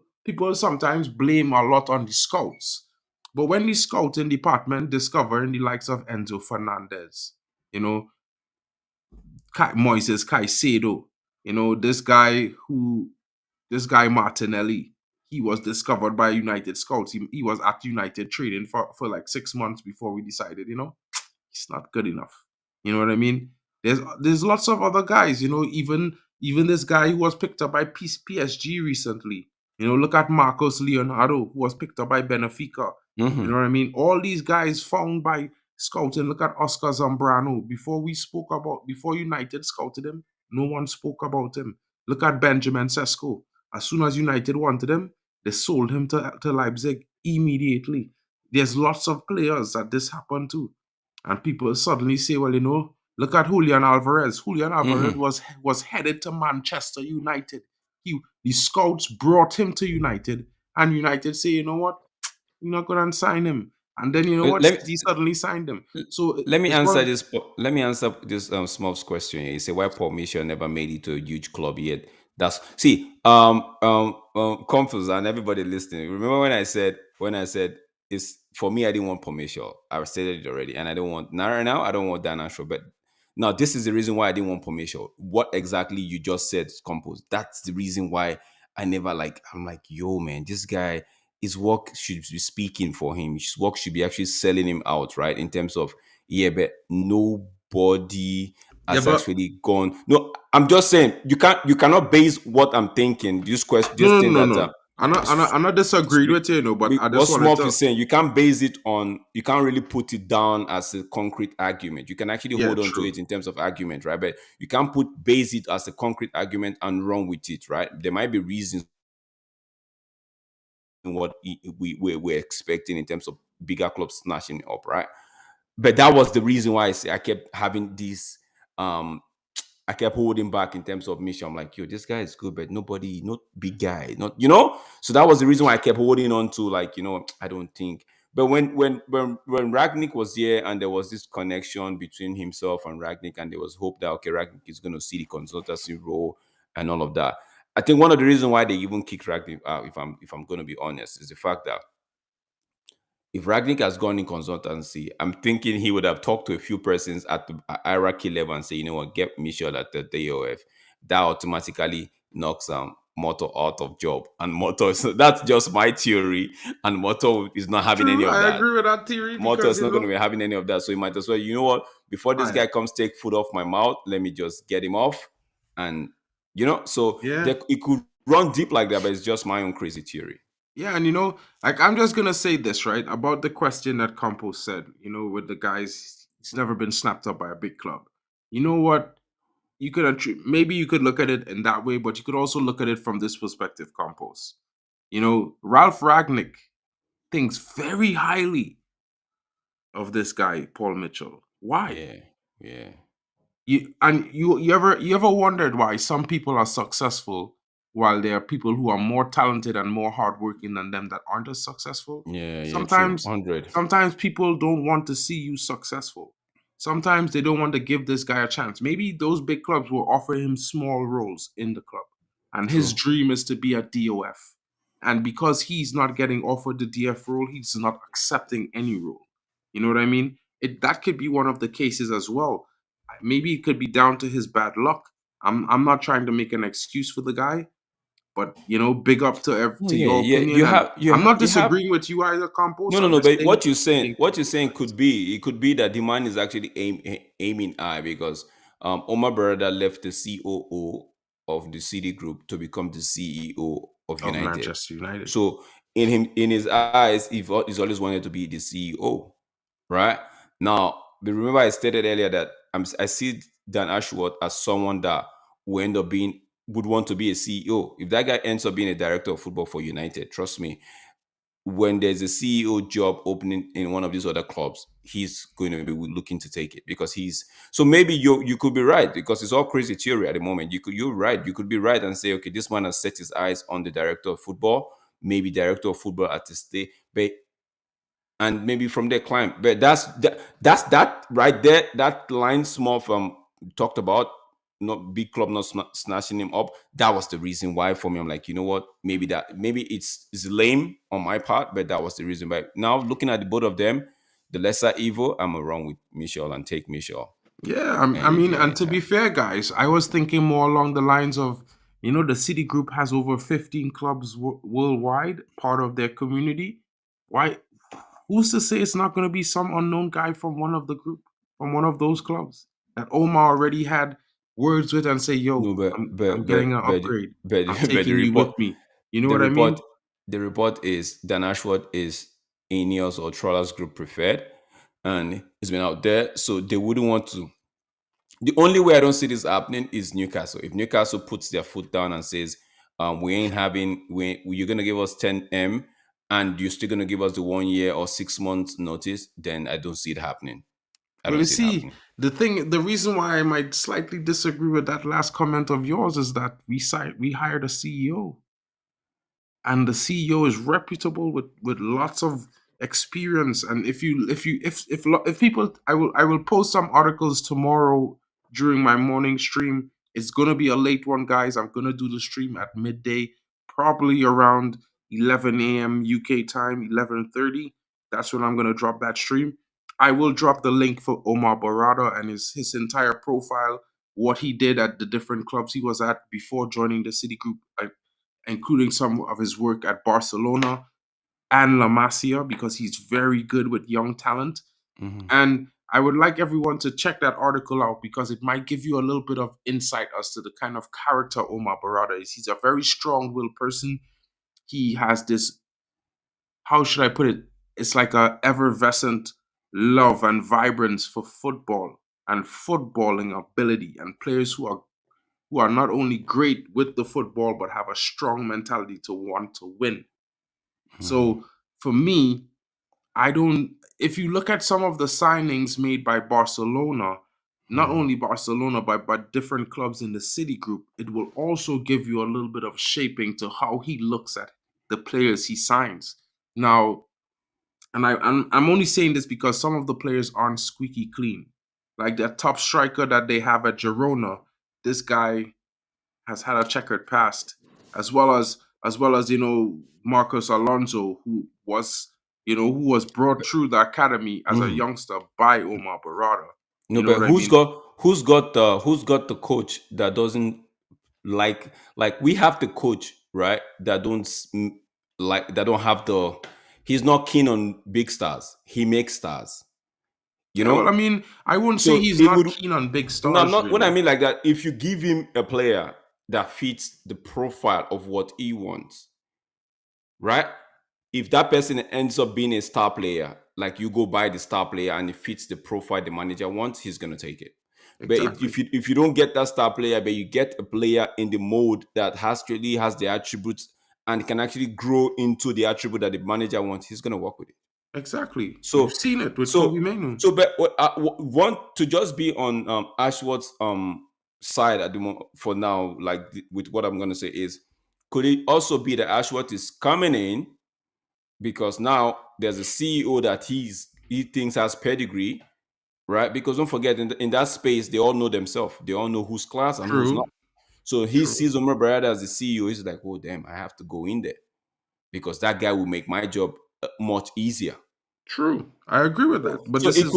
sometimes blame a lot on the scouts, but when the scouting department discovering the likes of Enzo Fernandez, you know, Moises Caicedo. This guy Martinelli, he was discovered by United scouts. He was at United training for like 6 months before we decided, he's not good enough. You know what I mean? There's lots of other guys, even this guy who was picked up by PSG recently. Look at Marcos Leonardo, who was picked up by Benfica. You know Mhm. what I mean? All these guys found by scouting. Look at Oscar Zambrano. Before United scouted him, no one spoke about him. Look at Benjamin Sesko. As soon as United wanted him, They sold him to Leipzig immediately. There's lots of players that this happened to. And people suddenly say, well, look at Julian Alvarez. Julian Alvarez Hmm. was headed to Manchester United. The scouts brought him to United, and United say, you know what? You're not going to sign him. And then you know what? Let City suddenly signed him. me So let me it's one answer of this. Let me answer this small question here. You say why Paul Mitchell never made it to a huge club yet? That's see Confus and everybody listening. Remember when I said it's for me. I didn't want Paul Mitchell. I've stated it already, and I don't want now. I don't want Dan Ashford, but now this is the reason why I didn't want Paul Mitchell. What exactly you just said, Compos. That's the reason why I never like. I'm like, yo, man, this guy, his work should be speaking for him. His work should be actually selling him out, right? In terms of yeah, but nobody yeah, has but actually gone. No, I'm just saying you cannot base what I'm thinking. This no, thing no, no, that no. I'm not disagreed with you, but I what just wanted Smurf to, is saying, you can't base it on, you can't really put it down as a concrete argument. You can actually yeah, hold on to true. it in terms of argument, right? But you can't base it as a concrete argument and run with it, right? There might be reasons in what we're expecting in terms of bigger clubs snatching it up, right? But that was the reason why I kept having this I kept holding back in terms of mission. I'm like, yo, this guy is good, but nobody, not big guy, not So that was the reason why I kept holding on to, like, I don't think. But when Ragnick was here and there was this connection between himself and Ragnick, and there was hope that okay, Ragnick is going to see the consultancy role and all of that. I think one of the reasons why they even kicked Ragnick out, if I'm going to be honest, is the fact that if Ragnick has gone in consultancy, I'm thinking he would have talked to a few persons at the hierarchy level and say, you know what, get Michel at the DOF. That automatically knocks Moto out of job. And Moto, so that's just my theory. And Moto is not having any True, of I that. agree with that theory Moto because is not going to be having any of that. So he might as well, you know what, before this I guy comes take food off my mouth, let me just get him off. And, so yeah, it could run deep like that, but it's just my own crazy theory. yeah, and like I'm just gonna say this right about the question that Campos said. With the guys, he's never been snapped up by a big club. You know what? Maybe you could look at it in that way, but you could also look at it from this perspective, Campos. Ralph Ragnick thinks very highly of this guy, Paul Mitchell. Why? Yeah, yeah, You ever wondered why some people are successful while there are people who are more talented and more hardworking than them that aren't as successful? yeah, yeah, true. Sometimes 100. sometimes people don't want to see you successful. Sometimes they don't want to give this guy a chance. Maybe those big clubs will offer him small roles in the club. And his True. dream is to be a DOF. And because he's not getting offered the DF role, he's not accepting any role. You know what I mean? That could be one of the cases as well. Maybe it could be down to his bad luck. I'm not trying to make an excuse for the guy, but big up Oh to yeah, your yeah. opinion. And I'm not You have disagreeing with you either, Campos. no, no, I'm no. just But saying what you're both saying sides. could be that the man is actually aiming high because Omar Berada left the COO of the City Group to become the CEO of Of United. Manchester United. So in his eyes, he's always wanted to be the CEO, right? Now, but remember I stated earlier that I see Dan Ashworth as someone that would want to be a CEO. If that guy ends up being a director of football for United, trust me, when there's a CEO job opening in one of these other clubs, he's going to be looking to take it because he's so maybe you could be right because it's all crazy theory at the moment. You're right. You could be right and say, okay, this man has set his eyes on the director of football, maybe director of football at the state, but and maybe from there climb. But that's that right there. That line small from talked about not big club not snatching him up. That was the reason why for me. I'm like, you know what? Maybe it's lame on my part, but that was the reason. But now looking at the both of them, the lesser evil, I'm around with Michel and take Michel Yeah, I any mean, day, and to be anytime. fair, guys, I was thinking more along the lines of, the City Group has over 15 clubs worldwide, part of their community. Why? Who's to say it's not going to be some unknown guy from one of the group, from one of those clubs that Omar already had words with and say, "Yo, No, but I'm getting an but upgrade. but I'm but taking you with me." You know the what I report mean? the report is Dan Ashworth is INEOS or Trawlers Group preferred, and it's been out there, so they wouldn't want to. The only way I don't see this happening is Newcastle. If Newcastle puts their foot down and says, We ain't having you're gonna give us 10M and you're still gonna give us the 1 year or 6 months notice, then I don't see it happening. I Well, don't you see it see, happening. the reason why I might slightly disagree with that last comment of yours is that we hired a CEO, and the CEO is reputable with lots of experience. And if people, I will post some articles tomorrow during my morning stream. It's gonna be a late one, guys. I'm gonna do the stream at midday, probably around 11 a.m. UK time, 11:30. That's when I'm gonna drop that stream. I will drop the link for Omar Barada and his entire profile, what he did at the different clubs he was at before joining the City Group, including some of his work at Barcelona and La Masia, because he's very good with young talent. Hmm. And I would like everyone to check that article out because it might give you a little bit of insight as to the kind of character Omar Barada is. He's a very strong willed person. He has this, how should I put it? It's like a effervescent love and vibrance for football and footballing ability, and players who are not only great with the football but have a strong mentality to want to win. Hmm. So for me, I don't. If you look at some of the signings made by Barcelona, not Hmm. only Barcelona but different clubs in the City Group, it will also give you a little bit of shaping to how he looks at the players he signs. Now, and I'm only saying this because some of the players aren't squeaky clean. Like that top striker that they have at Girona, this guy has had a checkered past, as well as Marcos Alonso, who was brought through the academy as a Hmm. youngster by Omar Barada. No, You know but what I mean? who's got the coach that doesn't like we have the coach, right, that like that don't have the he's not keen on big stars. He makes stars, you Yeah, well, I know. mean, I wouldn't say So he's it not would keen on big no, I'm stars, not when I really. mean like that. If you give him a player that fits the profile of what he wants, right? If that person ends up being a star player, like you go buy the star player and it fits the profile the manager wants, he's gonna take it. But Exactly. if you don't get that star player, but you get a player in the mode that has the attributes and can actually grow into the attribute that the manager wants, he's gonna work with it. Exactly. You've So seen it with Kobe so Manu. but want to just be on Ashworth's side at the moment for now, like with what I'm gonna say is, could it also be that Ashworth is coming in because now there's a CEO that he thinks has pedigree, right? Because don't forget, in that space, they all know themselves. They all know who's class and who's not. True. So he True. sees Omer Barada as the CEO. He's like, oh damn, I have to go in there because that guy will make my job much easier. True. I agree with that. But So this is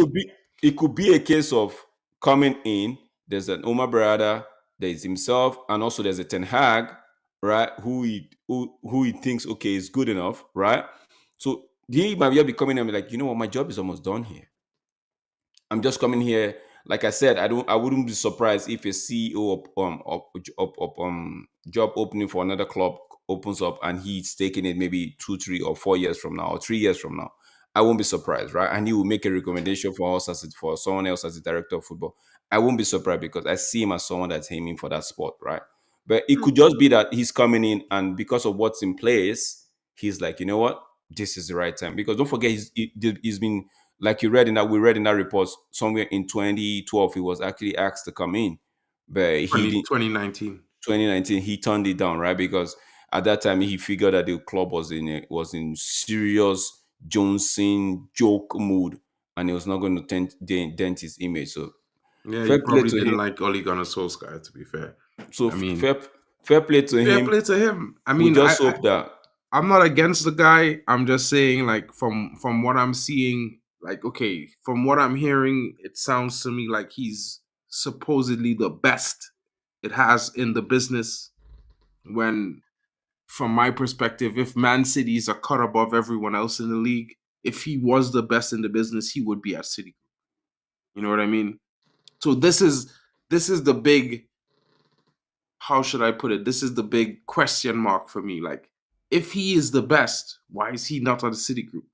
it could be a case of coming in. There's an Omar Barada, there's himself, and also there's a Ten Hag, right? Who he thinks okay is good enough, right? So he might be coming in and be like, you know what, my job is almost done here. I'm just coming here. Like I said, I wouldn't be surprised if a CEO job opening for another club opens up and he's taking it maybe 2, 3, or 4 years from now, or 3 years from now. I won't be surprised, right? And he will make a recommendation for us for someone else as the director of football. I won't be surprised because I see him as someone that's aiming for that spot, right? But it true. could just be that he's coming in and because of what's in place, he's like, you know what, this is the right time. Because don't forget, he's been like we read in that report somewhere in 2012 he was actually asked to come in, but he 20, didn't. 2019. 2019 he turned it down, right? Because at that time he figured that the club was in serious Johnson joke mood and it was not going to dent his image. So Yeah, fair you play probably to didn't him. like Ole Gunnar Solskjaer, to be fair. So I mean, fair play to fair him. play to him. I We mean, just hope that. I'm not against the guy. I'm just saying, like, from what I'm seeing, like, okay, from what I'm hearing, it sounds to me like he's supposedly the best it has in the business. When, from my perspective, if Man City is a cut above everyone else in the league, if he was the best in the business, he would be at City. You know what I mean? So this is the big, how should I put it? This is the big question mark for me. Like, if he is the best, why is he not on the City Group?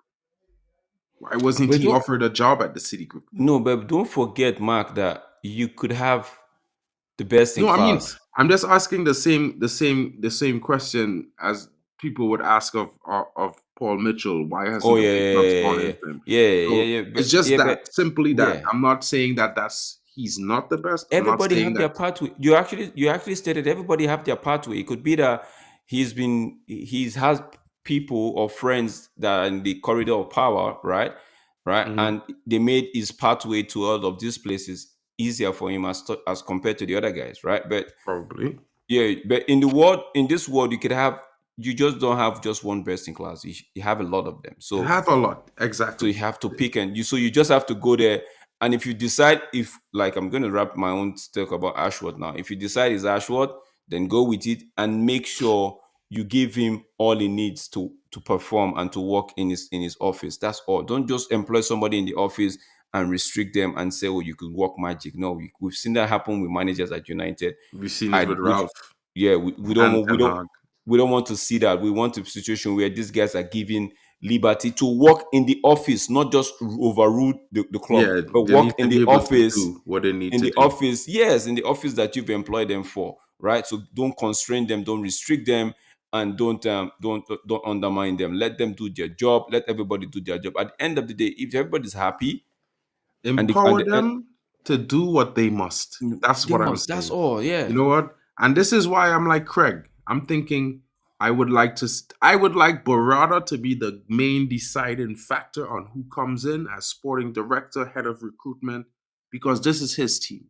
Why wasn't But he don't offered a job at the City Group? no, but don't forget, Mark, that you could have the best in No, I mean, class. I'm just asking the same question as people would ask of Paul Mitchell. Why Oh hasn't the yeah, big clubs yeah, gone yeah, into him? yeah, yeah, yeah, So yeah. it's just Yeah, that, but simply that. yeah. I'm not saying that that's he's not the best. I'm not Everybody saying have their that. pathway. You actually stated everybody have their pathway. It could be that he's has people or friends that are in the corridor of power, right? Right, Mhm. and they made his pathway to all of these places easier for him as compared to the other guys, right? But Probably. yeah, but in this world, you just don't have just one best in class. You have a lot of them. You So have a lot. so you Exactly. have to pick and you just have to go there. And if you decide, if like I'm going to wrap my own talk about Ashworth now, if you decide it's Ashworth, then go with it and make sure you give him all he needs to perform and to work in his office. That's all. Don't just employ somebody in the office and restrict them and say, oh, you could work magic. No, we've seen that happen with managers at United. We've seen it I with we've Ralph Yeah, we and don't we Ten don't Hag. we don't want to see that. We want a situation where these guys are given liberty to work in the office, not just overrule the club, Yeah, but they work need to in be the able to office. do what they need In to the do. office, yes, in the office that you've employed them for, right? So don't constrain them, don't restrict them, and don't undermine them. Let them do their job. Let everybody do their job. At the end of the day, if everybody's happy and Empower them to do what they must. That's they what I'm must. That's saying. all. Yeah. You know what? And this is why I'm like Craig. I'm thinking I would like Barada to be the main deciding factor on who comes in as sporting director, head of recruitment, because this is his team.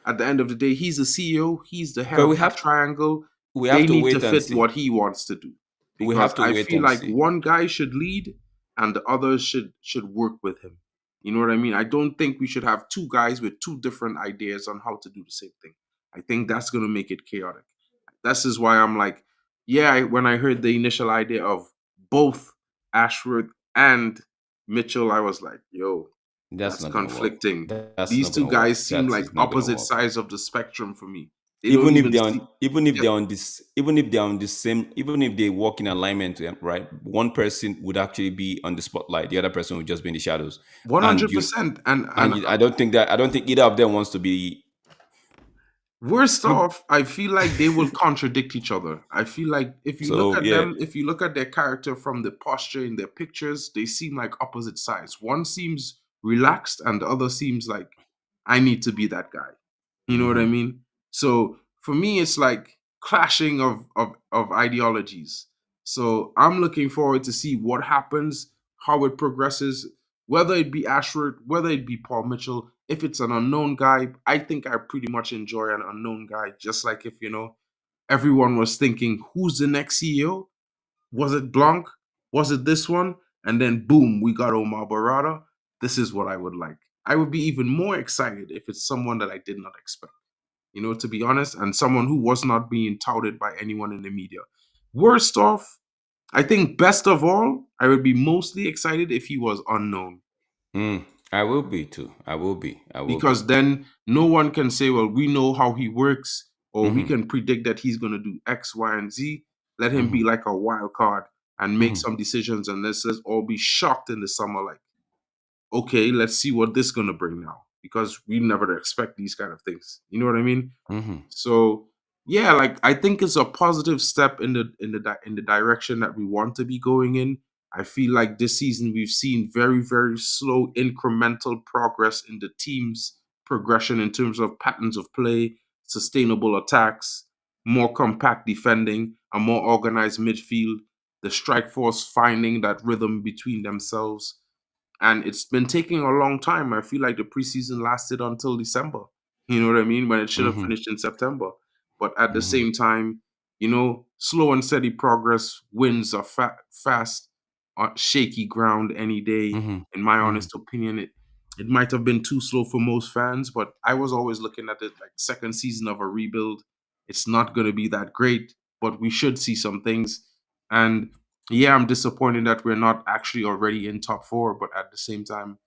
At the end of the day, he's the CEO, he's the head But of we that have triangle. we They have to need to wait and fit see. what he wants to do. We Because have to I wait feel and like see. one guy should lead and the others should work with him. You know what I mean? I don't think we should have two guys with two different ideas on how to do the same thing. I think that's going to make it chaotic. This is why I'm like, yeah, when I heard the initial idea of both Ashworth and Mitchell, I was like, yo, That's that's not gonna work. conflicting. That's These not two gonna work. guys seem That like is not gonna opposite work. sides of the spectrum for me. They don't even see. Yeah, Even if they're on the same, even if they work in alignment, right? One person would actually be on the spotlight. The other person would just be in the shadows. And you 100%. I don't think either of them wants to be. Worst off, I feel like they will contradict each other. I feel like if you look So at yeah. them, if you look at their character from the posture in their pictures, they seem like opposite sides. One seems relaxed and the other seems like I need to be that guy. You know what I Hmm. mean? So for me, it's like clashing of ideologies. So I'm looking forward to see what happens, how it progresses, whether it be Ashford, whether it be Paul Mitchell. If it's an unknown guy, I think I pretty much enjoy an unknown guy. Just like if everyone was thinking, who's the next CEO? Was it Blanc? Was it this one? And then boom, we got Omar Barada. This is what I would like. I would be even more excited if it's someone that I did not expect, to be honest, and someone who was not being touted by anyone in the media. Worst off, I think best of all, I would be mostly excited if he was unknown Mm, I will be too. I will be. I will because be. then no one can say, well, we know how he works or we Hmm. can predict that he's going to do X, Y, and Z. Let him be Hmm. like a wild card and make Hmm. some decisions and let's all be shocked in the summer like, okay, let's see what this is going to bring now because we never expect these kind of things. You know what I mean? Hmm. So yeah, like I think it's a positive step in the direction that we want to be going in. I feel like this season we've seen very very slow incremental progress in the team's progression in terms of patterns of play, sustainable attacks, more compact defending, a more organized midfield, the strike force finding that rhythm between themselves, and it's been taking a long time. I feel like the preseason lasted until December. You know what I mean? When it should have Hmm. finished in September. But at the Hmm. same time, slow and steady progress. Wins are fast on shaky ground any day. Hmm. In my Hmm. honest opinion, it might have been too slow for most fans, but I was always looking at it like second season of a rebuild. It's not going to be that great, but we should see some things. And yeah, I'm disappointed that we're not actually already in top four, but at the same time,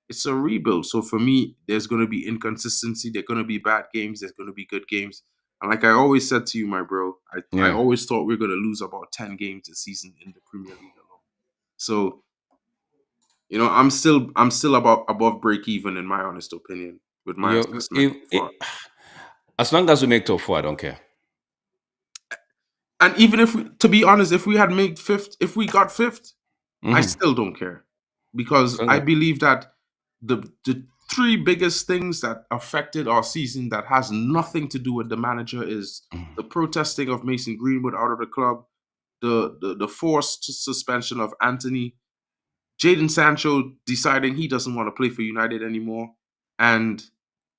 it's a rebuild. So for me, there's going to be inconsistency. There's going to be bad games. There's going to be good games. And like I always said to you, my bro, I Yeah. always thought we are going to lose about 10 games this season in the Premier League alone. So, I'm still about above break even in my honest opinion with my You, assessment so far. as long as we make top four, I don't care. And even if we, to be honest, if we had made fifth, if we got fifth, I Mm-hmm. still don't care, because I believe that the three biggest things that affected our season that has nothing to do with the manager is the protesting of Mason Greenwood out of the club, the forced suspension of Anthony, Jadon Sancho deciding he doesn't want to play for United anymore, and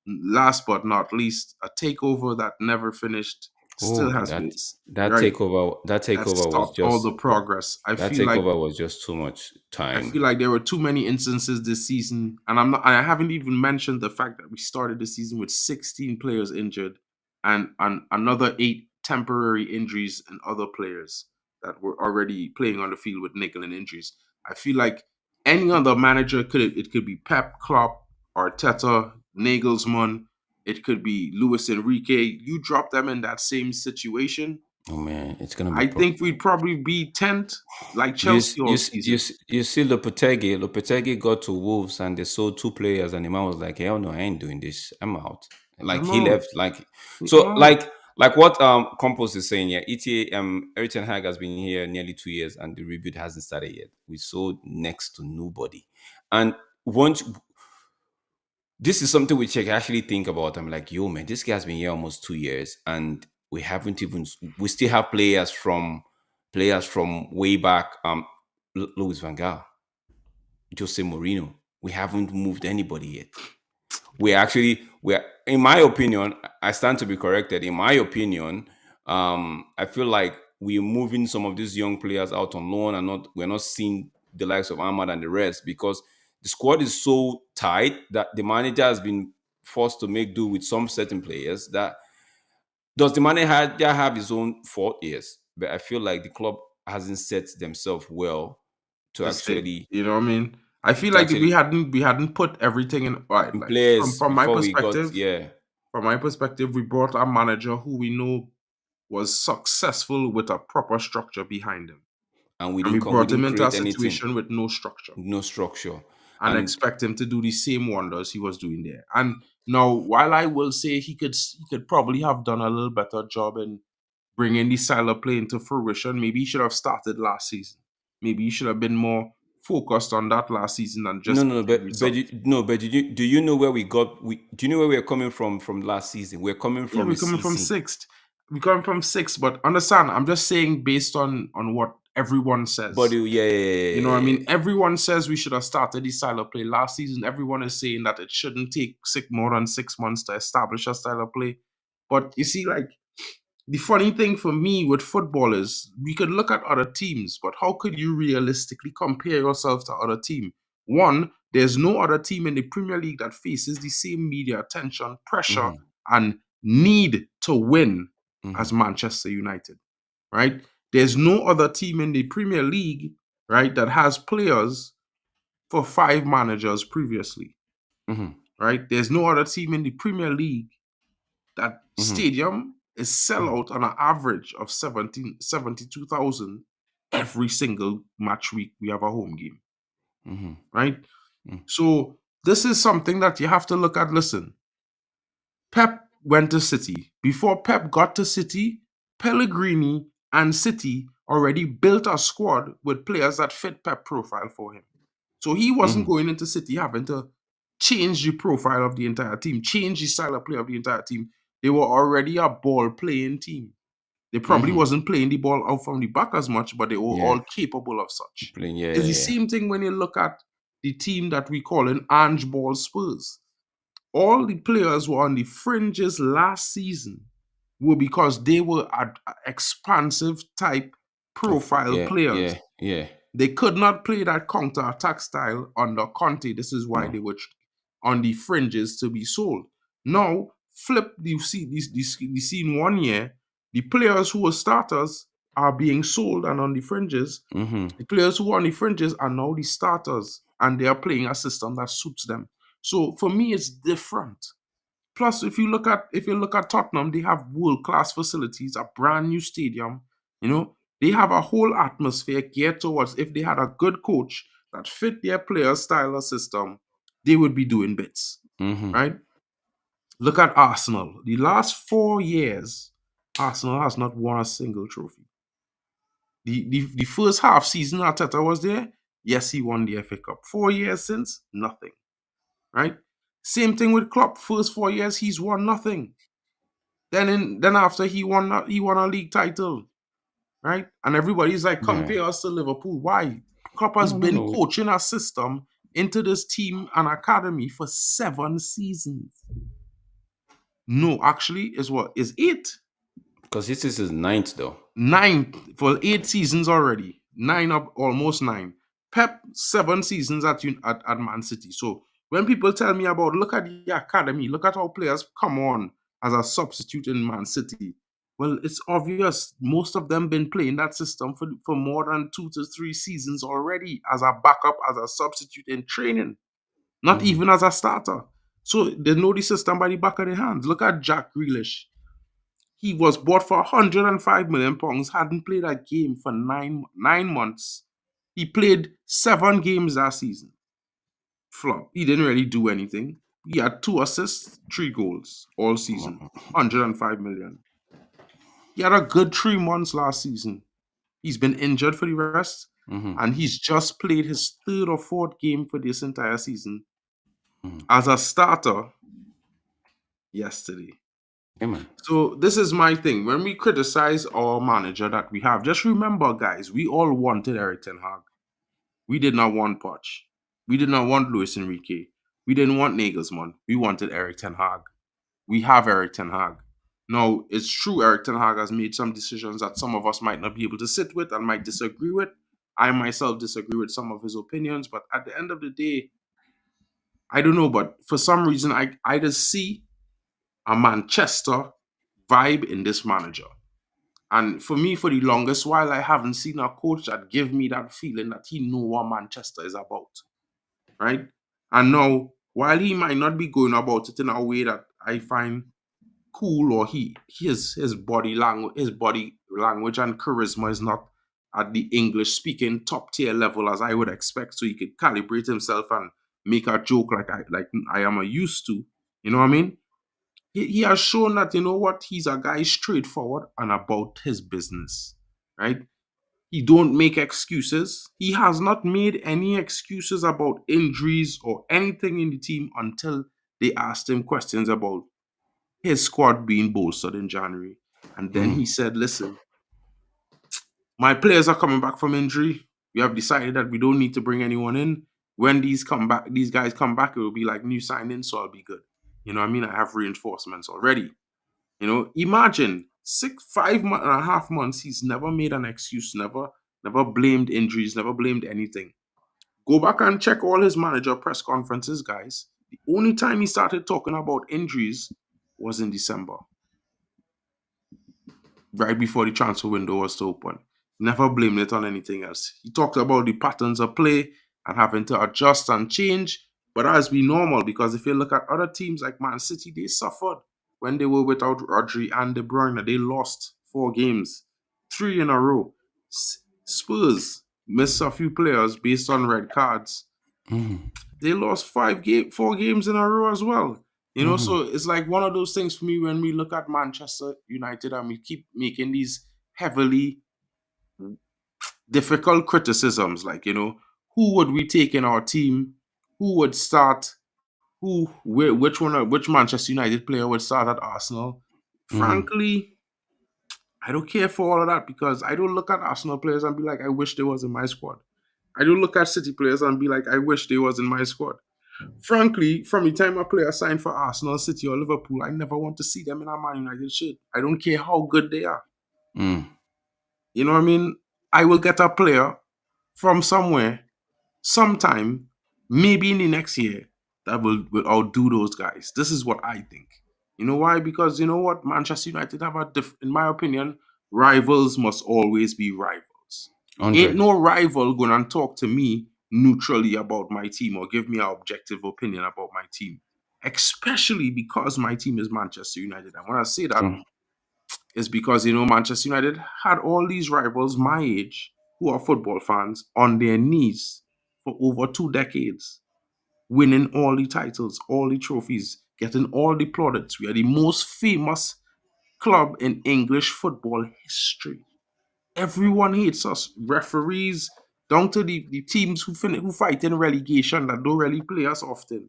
last but not least, a takeover that never finished still Oh, has been that right. That takeover was stopped all the just progress. that takeover was just too much I time. feel like there were too many instances this season, and I haven't even mentioned the fact that we started the season with 16 players injured, and another 8 temporary injuries and other players that were already playing on the field with niggling injuries. I feel like any other manager could be Pep, Klopp, Arteta, Nagelsmann. It could be Luis Enrique. You drop them in that same situation, Oh man, it's gonna be I think problem. we'd probably be 10th like You Chelsea all season. you see Lopetegui got to Wolves and they sold two players and the man was like, hell no, I ain't doing this. I'm out. Like I'm he out. left. Like I'm so out. like what Compos is saying here. ETA Eric Ten Hag has been here nearly 2 years and the rebuild hasn't started yet. We sold next to nobody. And once this is something which I actually think about. I'm like, yo, man, this guy has been here almost 2 years, and we haven't even. We still have players from way back. Louis Van Gaal, Jose Mourinho. We haven't moved anybody yet. We're in my opinion, I stand to be corrected. In my opinion, I feel like we're moving some of these young players out on loan and we're not seeing the likes of Ahmad and the rest because the squad is so tight that the manager has been forced to make do with some certain players. That does the manager have his own fault? Yes, but I feel like the club hasn't set themselves well to To say, actually you know what I mean? I feel to like if actually we hadn't put everything in right, in like players before we got yeah. from my perspective, we brought a manager who we know was successful with a proper structure behind him. And And we we brought him didn't into a create anything, situation with no structure no structure, and and expect him to do the same wonders he was doing there. And now, while I will say he could probably have done a little better job in bringing the style of play into fruition, maybe he should have started last season. Maybe he should have been more focused on that last season and no, just no, no, getting results. but do you know where we got? Do you know where we're coming from last season? We're coming Yeah, from we're a coming from season, sixth. We're coming from sixth, but understand, I'm just saying based on what everyone but says. yeah, You know what I yeah, mean? Everyone says we should have started this style of play last season. Everyone is saying that it shouldn't take more than 6 months to establish a style of play. But you see, like, the funny thing for me with football is we could look at other teams, but how could you realistically compare yourself to other team? One, there's no other team in the Premier League that faces the same media attention, pressure, mm-hmm, and need to win mm-hmm, as Manchester United, right? There's no other team in the Premier League, right, that has players for 5 managers previously, mm-hmm, right? There's no other team in the Premier League that mm-hmm, stadium is sell out on an average of 72,000 every single match week we have a home game, mm-hmm, right? mm-hmm, So this is something that you have to look at. Listen, Pep went to City. Before Pep got to City, Pellegrini and City already built a squad with players that fit Pep profile for him. So he wasn't mm-hmm, going into City having to change the profile of the entire team, change the style of play of the entire team. They were already a ball playing team. They probably mm-hmm. wasn't playing the ball out from the back as much, but they were Yeah, all capable of such. playing, yeah, It's the yeah, same thing when you look at the team that we call an Ange Ball Spurs. All the players were on the fringes last season were because they were expansive type profile yeah, players. yeah, yeah. They could not play that counter attack style under Conte. This is why No, they were on the fringes to be sold. Now, flip the scene 1 year. The players who were starters are being sold and on the fringes. mm-hmm, The players who are on the fringes are now the starters and they are playing a system that suits them. So for me, it's different. Plus, if you look at Tottenham, they have world class facilities, a brand new stadium. You know, they have a whole atmosphere geared towards if they had a good coach that fit their players' style or system, they would be doing bits, mm-hmm. right? Look at Arsenal. The last 4 years, Arsenal has not won a single trophy. The first half season Arteta was there, yes, he won the FA Cup. 4 years since, nothing. Right? Same thing with Klopp. First 4 years, he's won nothing. Then after he won a league title, right? And everybody's like, Yeah. compare us to Liverpool. Why? Klopp has No, no, been no. coaching a system into this team and academy for 7 seasons. No, actually, is what? Is 8. Because this is his ninth, though. 9 for 8 seasons already. 9 up, almost 9. Pep 7 seasons at Man City. So when people tell me about look at the academy, look at how players come on as a substitute in Man City. Well, it's obvious most of them been playing that system for more than 2 to 3 seasons already as a backup, as a substitute in training, not Mm-hmm. even as a starter. So they know the system by the back of their hands. Look at Jack Grealish. He was bought for £105 million, hadn't played a game for nine months. He played 7 games last season. Flop. He didn't really do anything. He had 2 assists, 3 goals all season. 105 million. He had a good 3 months last season. He's been injured for the rest, Mm-hmm. and he's just played his third or fourth game for this entire season Mm-hmm. as a starter yesterday. Amen. So this is my thing. When we criticize our manager that we have, just remember, guys, we all wanted Eric Ten Hag. We did not want Poch. We did not want Luis Enrique. We didn't want Nagelsmann. We wanted Eric Ten Hag. We have Eric Ten Hag. Now, it's true Eric Ten Hag has made some decisions that some of us might not be able to sit with and might disagree with. I myself disagree with some of his opinions, but at the end of the day, I don't know, but for some reason, I just see a Manchester vibe in this manager. And for me, for the longest while, I haven't seen a coach that give me that feeling that he know what Manchester is about, right? And now, while he might not be going about it in a way that I find cool, or his body language and charisma is not at the English speaking top tier level as I would expect, so he could calibrate himself and make a joke like I am used to. You know what I mean? He has shown that, you know what, he's a guy straightforward and about his business, right? He don't make excuses. He has not made any excuses about injuries or anything in the team until they asked him questions about his squad being bolstered in January. And then Mm-hmm. he said, listen, my players are coming back from injury. We have decided that we don't need to bring anyone in. When these guys come back, it will be like new signings, so I'll be good. You know what I mean? I have reinforcements already. Imagine 5.5 months, he's never made an excuse, never blamed injuries, never blamed anything. Go back and check all his manager press conferences, guys. The only time he started talking about injuries was in December, right before the transfer window was to open. Never blamed it on anything else. He talked about the patterns of play and having to adjust and change, but that's be normal because if you look at other teams like Man City, they suffered when they were without Rodri and De Bruyne. They lost 4 games, 3 in a row. Spurs missed a few players based on red cards. Mm-hmm. They lost 4 games in a row as well. Mm-hmm. So it's like one of those things for me when we look at Manchester United and we keep making these heavily difficult criticisms, like, who would we take in our team? Who would start? Which Manchester United player would start at Arsenal? Mm-hmm. Frankly, I don't care for all of that because I don't look at Arsenal players and be like, I wish they was in my squad. I don't look at City players and be like, I wish they was in my squad. Frankly, from the time a player signed for Arsenal, City, or Liverpool, I never want to see them in a Man United shirt. I don't care how good they are. Mm. You know what I mean? I will get a player from somewhere, sometime, maybe in the next year, that will outdo those guys. This is what I think. You know why? Because you know what? Manchester United have in my opinion, rivals must always be rivals. Ain't 100. no rival going to talk to me neutrally about my team or give me an objective opinion about my team. Especially because my team is Manchester United. And when I say that, True. it's because, Manchester United had all these rivals my age who are football fans on their knees for over 2 decades, winning all the titles, all the trophies, getting all the plaudits. We are the most famous club in English football history. Everyone hates us. Referees, down to the teams who fight in relegation that don't really play us often,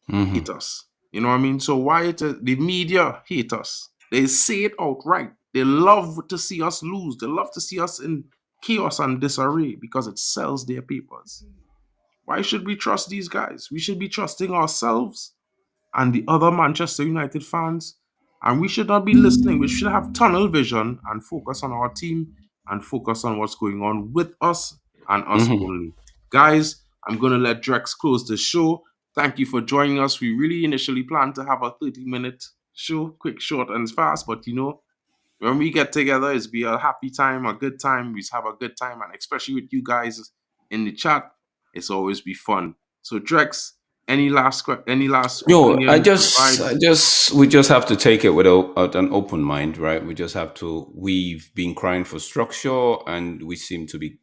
hate Hmm. us. You know what I mean? So why the media hate us? They say it outright. They love to see us lose. They love to see us in chaos and disarray because it sells their papers. Why should we trust these guys? We should be trusting ourselves and the other Manchester United fans. And we should not be listening. We should have tunnel vision and focus on our team and focus on what's going on with us and us Hmm. only. Guys, I'm going to let Drex close the show. Thank you for joining us. We really initially planned to have a 30-minute show, quick, short, and fast. But when we get together, it's be a happy time, a good time. We have a good time. And especially with you guys in the chat, it's always be fun. So, Drex, any last No, opinion and vibes? we just have to take it with an open mind, right? We just have to. We've been crying for structure, and we seem to be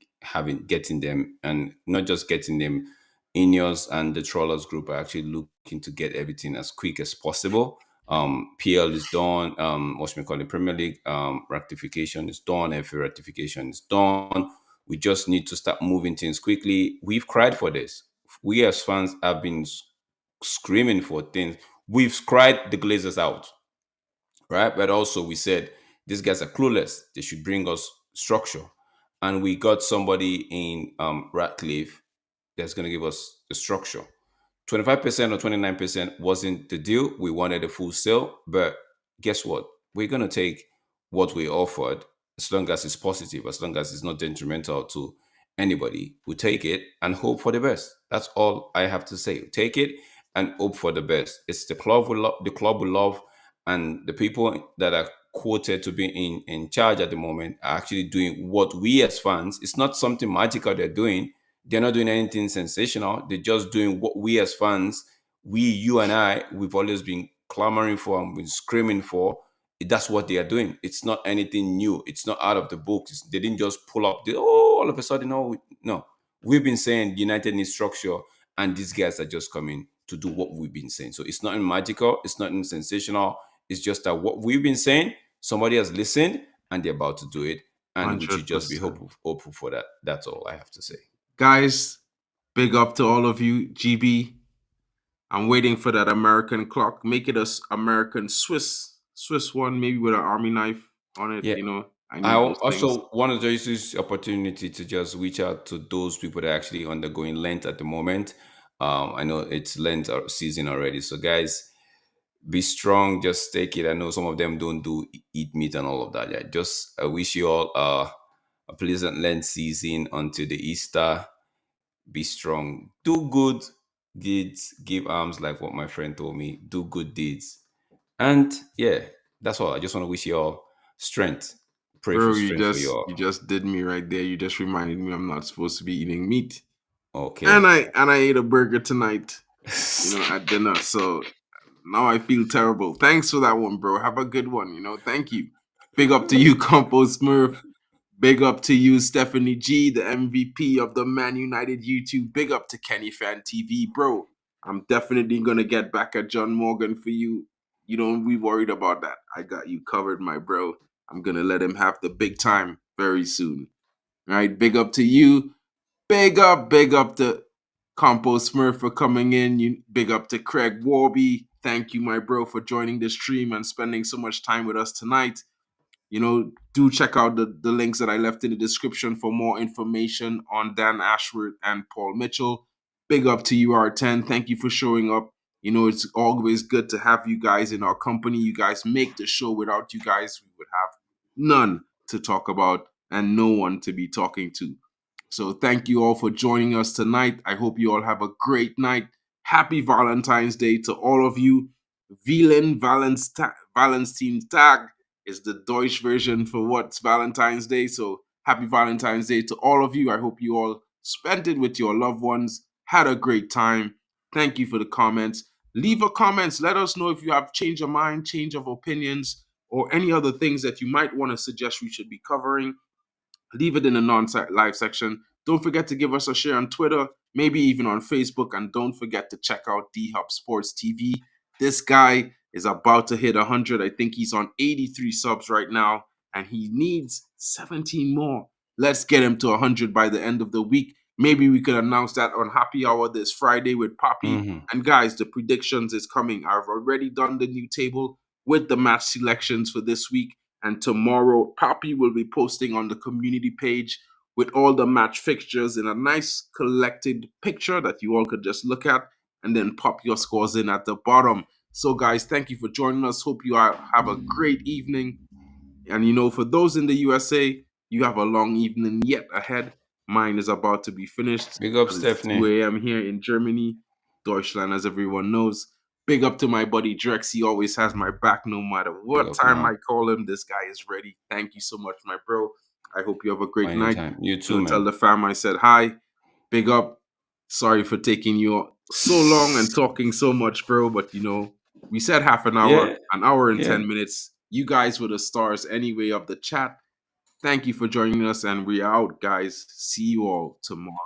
getting them, and not just getting them. INEOS and the Trawlers Group are actually looking to get everything as quick as possible. PL is done. What we call it, Premier League rectification is done. FA rectification is done. We just need to start moving things quickly. We've cried for this. We as fans have been screaming for things. We've cried the Glazers out, right? But also we said these guys are clueless. They should bring us structure, and we got somebody in Ratcliffe that's going to give us the structure. 25% or 29% wasn't the deal. We wanted a full sale, but guess what? We're going to take what we offered as long as it's positive, as long as it's not detrimental to anybody. We take it and hope for the best. That's all I have to say. Take it and hope for the best. It's the club we love, and the people that are quoted to be in charge at the moment are actually doing what we as fans. It's not something magical they're doing. They're not doing anything sensational. They're just doing what we as fans, you and I, we've always been clamoring for and been screaming for. That's what they are doing. It's not anything new. It's not out of the book. They didn't just pull up all of a sudden. No. We've been saying United needs structure, and these guys are just coming to do what we've been saying. So it's nothing magical. It's nothing sensational. It's just that what we've been saying, somebody has listened and they're about to do it. And we should just be 100%. hopeful for that. That's all I have to say. Guys, big up to all of you. GB, I'm waiting for that American clock. Make it a American Swiss one, maybe with an army knife on it. Yeah. I I need those things. also want to use this opportunity to just reach out to those people that are actually undergoing Lent at the moment. I know it's Lent season already. So, guys, be strong. Just take it. I know some of them don't eat meat and all of that. Yeah. Just I wish you all a pleasant Lent season until the Easter. Be strong. Do good deeds. Give alms, like what my friend told me. Do good deeds. And yeah, that's all. I just want to wish you all strength. Pray for Bro, you strength for you just you all. just did me right there. You just reminded me I'm not supposed to be eating meat. And Okay. I ate a burger tonight, at dinner. So now I feel terrible. Thanks for that one, bro. Have a good one. Thank you. Big up to you, Compost Smurf. Big up to you, Stephanie G, the MVP of the Man United YouTube. Big up to Kenny Fan TV, bro. I'm definitely gonna get back at John Morgan for you. You don't be worried about that. I got you covered, my bro. I'm gonna let him have the big time very soon. All right, big up to you. Big up to Compost Smurf for coming in. Big up to Craig Warby. Thank you, my bro, for joining the stream and spending so much time with us tonight. Do check out the links that I left in the description for more information on Dan Ashworth and Paul Mitchell. Big up to you, R10. Thank you for showing up. It's always good to have you guys in our company. You guys make the show. Without you guys, we would have none to talk about and no one to be talking to. So thank you all for joining us tonight. I hope you all have a great night. Happy Valentine's Day to all of you. Vielen Valentinstag is the Deutsch version for what's Valentine's Day. So happy Valentine's Day to all of you. I hope you all spent it with your loved ones, had a great time. Thank you for the comments. Leave a comments. Let us know if you have change of mind, change of opinions, or any other things that you might want to suggest we should be covering. Leave it in the non-live section. Don't forget to give us a share on Twitter, maybe even on Facebook, and don't forget to check out D Hub Sports TV. This guy is about to hit 100. I think he's on 83 subs right now. and he needs 17 more. Let's get him to 100 by the end of the week. Maybe we could announce that on Happy Hour this Friday with Poppy. Hmm. And guys, the predictions is coming. I've already done the new table with the match selections for this week. And tomorrow, Poppy will be posting on the community page with all the match fixtures in a nice collected picture that you all could just look at and then pop your scores in at the bottom. So, guys, thank you for joining us. Hope you have a great evening. And for those in the USA, you have a long evening yet ahead. Mine is about to be finished Big up, because it's 2 Stephanie. a.m. here in Germany, Deutschland, as everyone knows. Big up to my buddy Drex. He always has my back no matter Big what up, time I man. call him. This guy is ready. Thank you so much, my bro. I hope you have a great night. Anytime. You too, Tell man. the fam I said hi. Big up. Sorry for taking you so long and talking so much, bro. But we said half Yeah, an hour and yeah. 10 minutes. You guys were the stars anyway of the chat. Thank you for joining us, and we're out, guys. See you all tomorrow.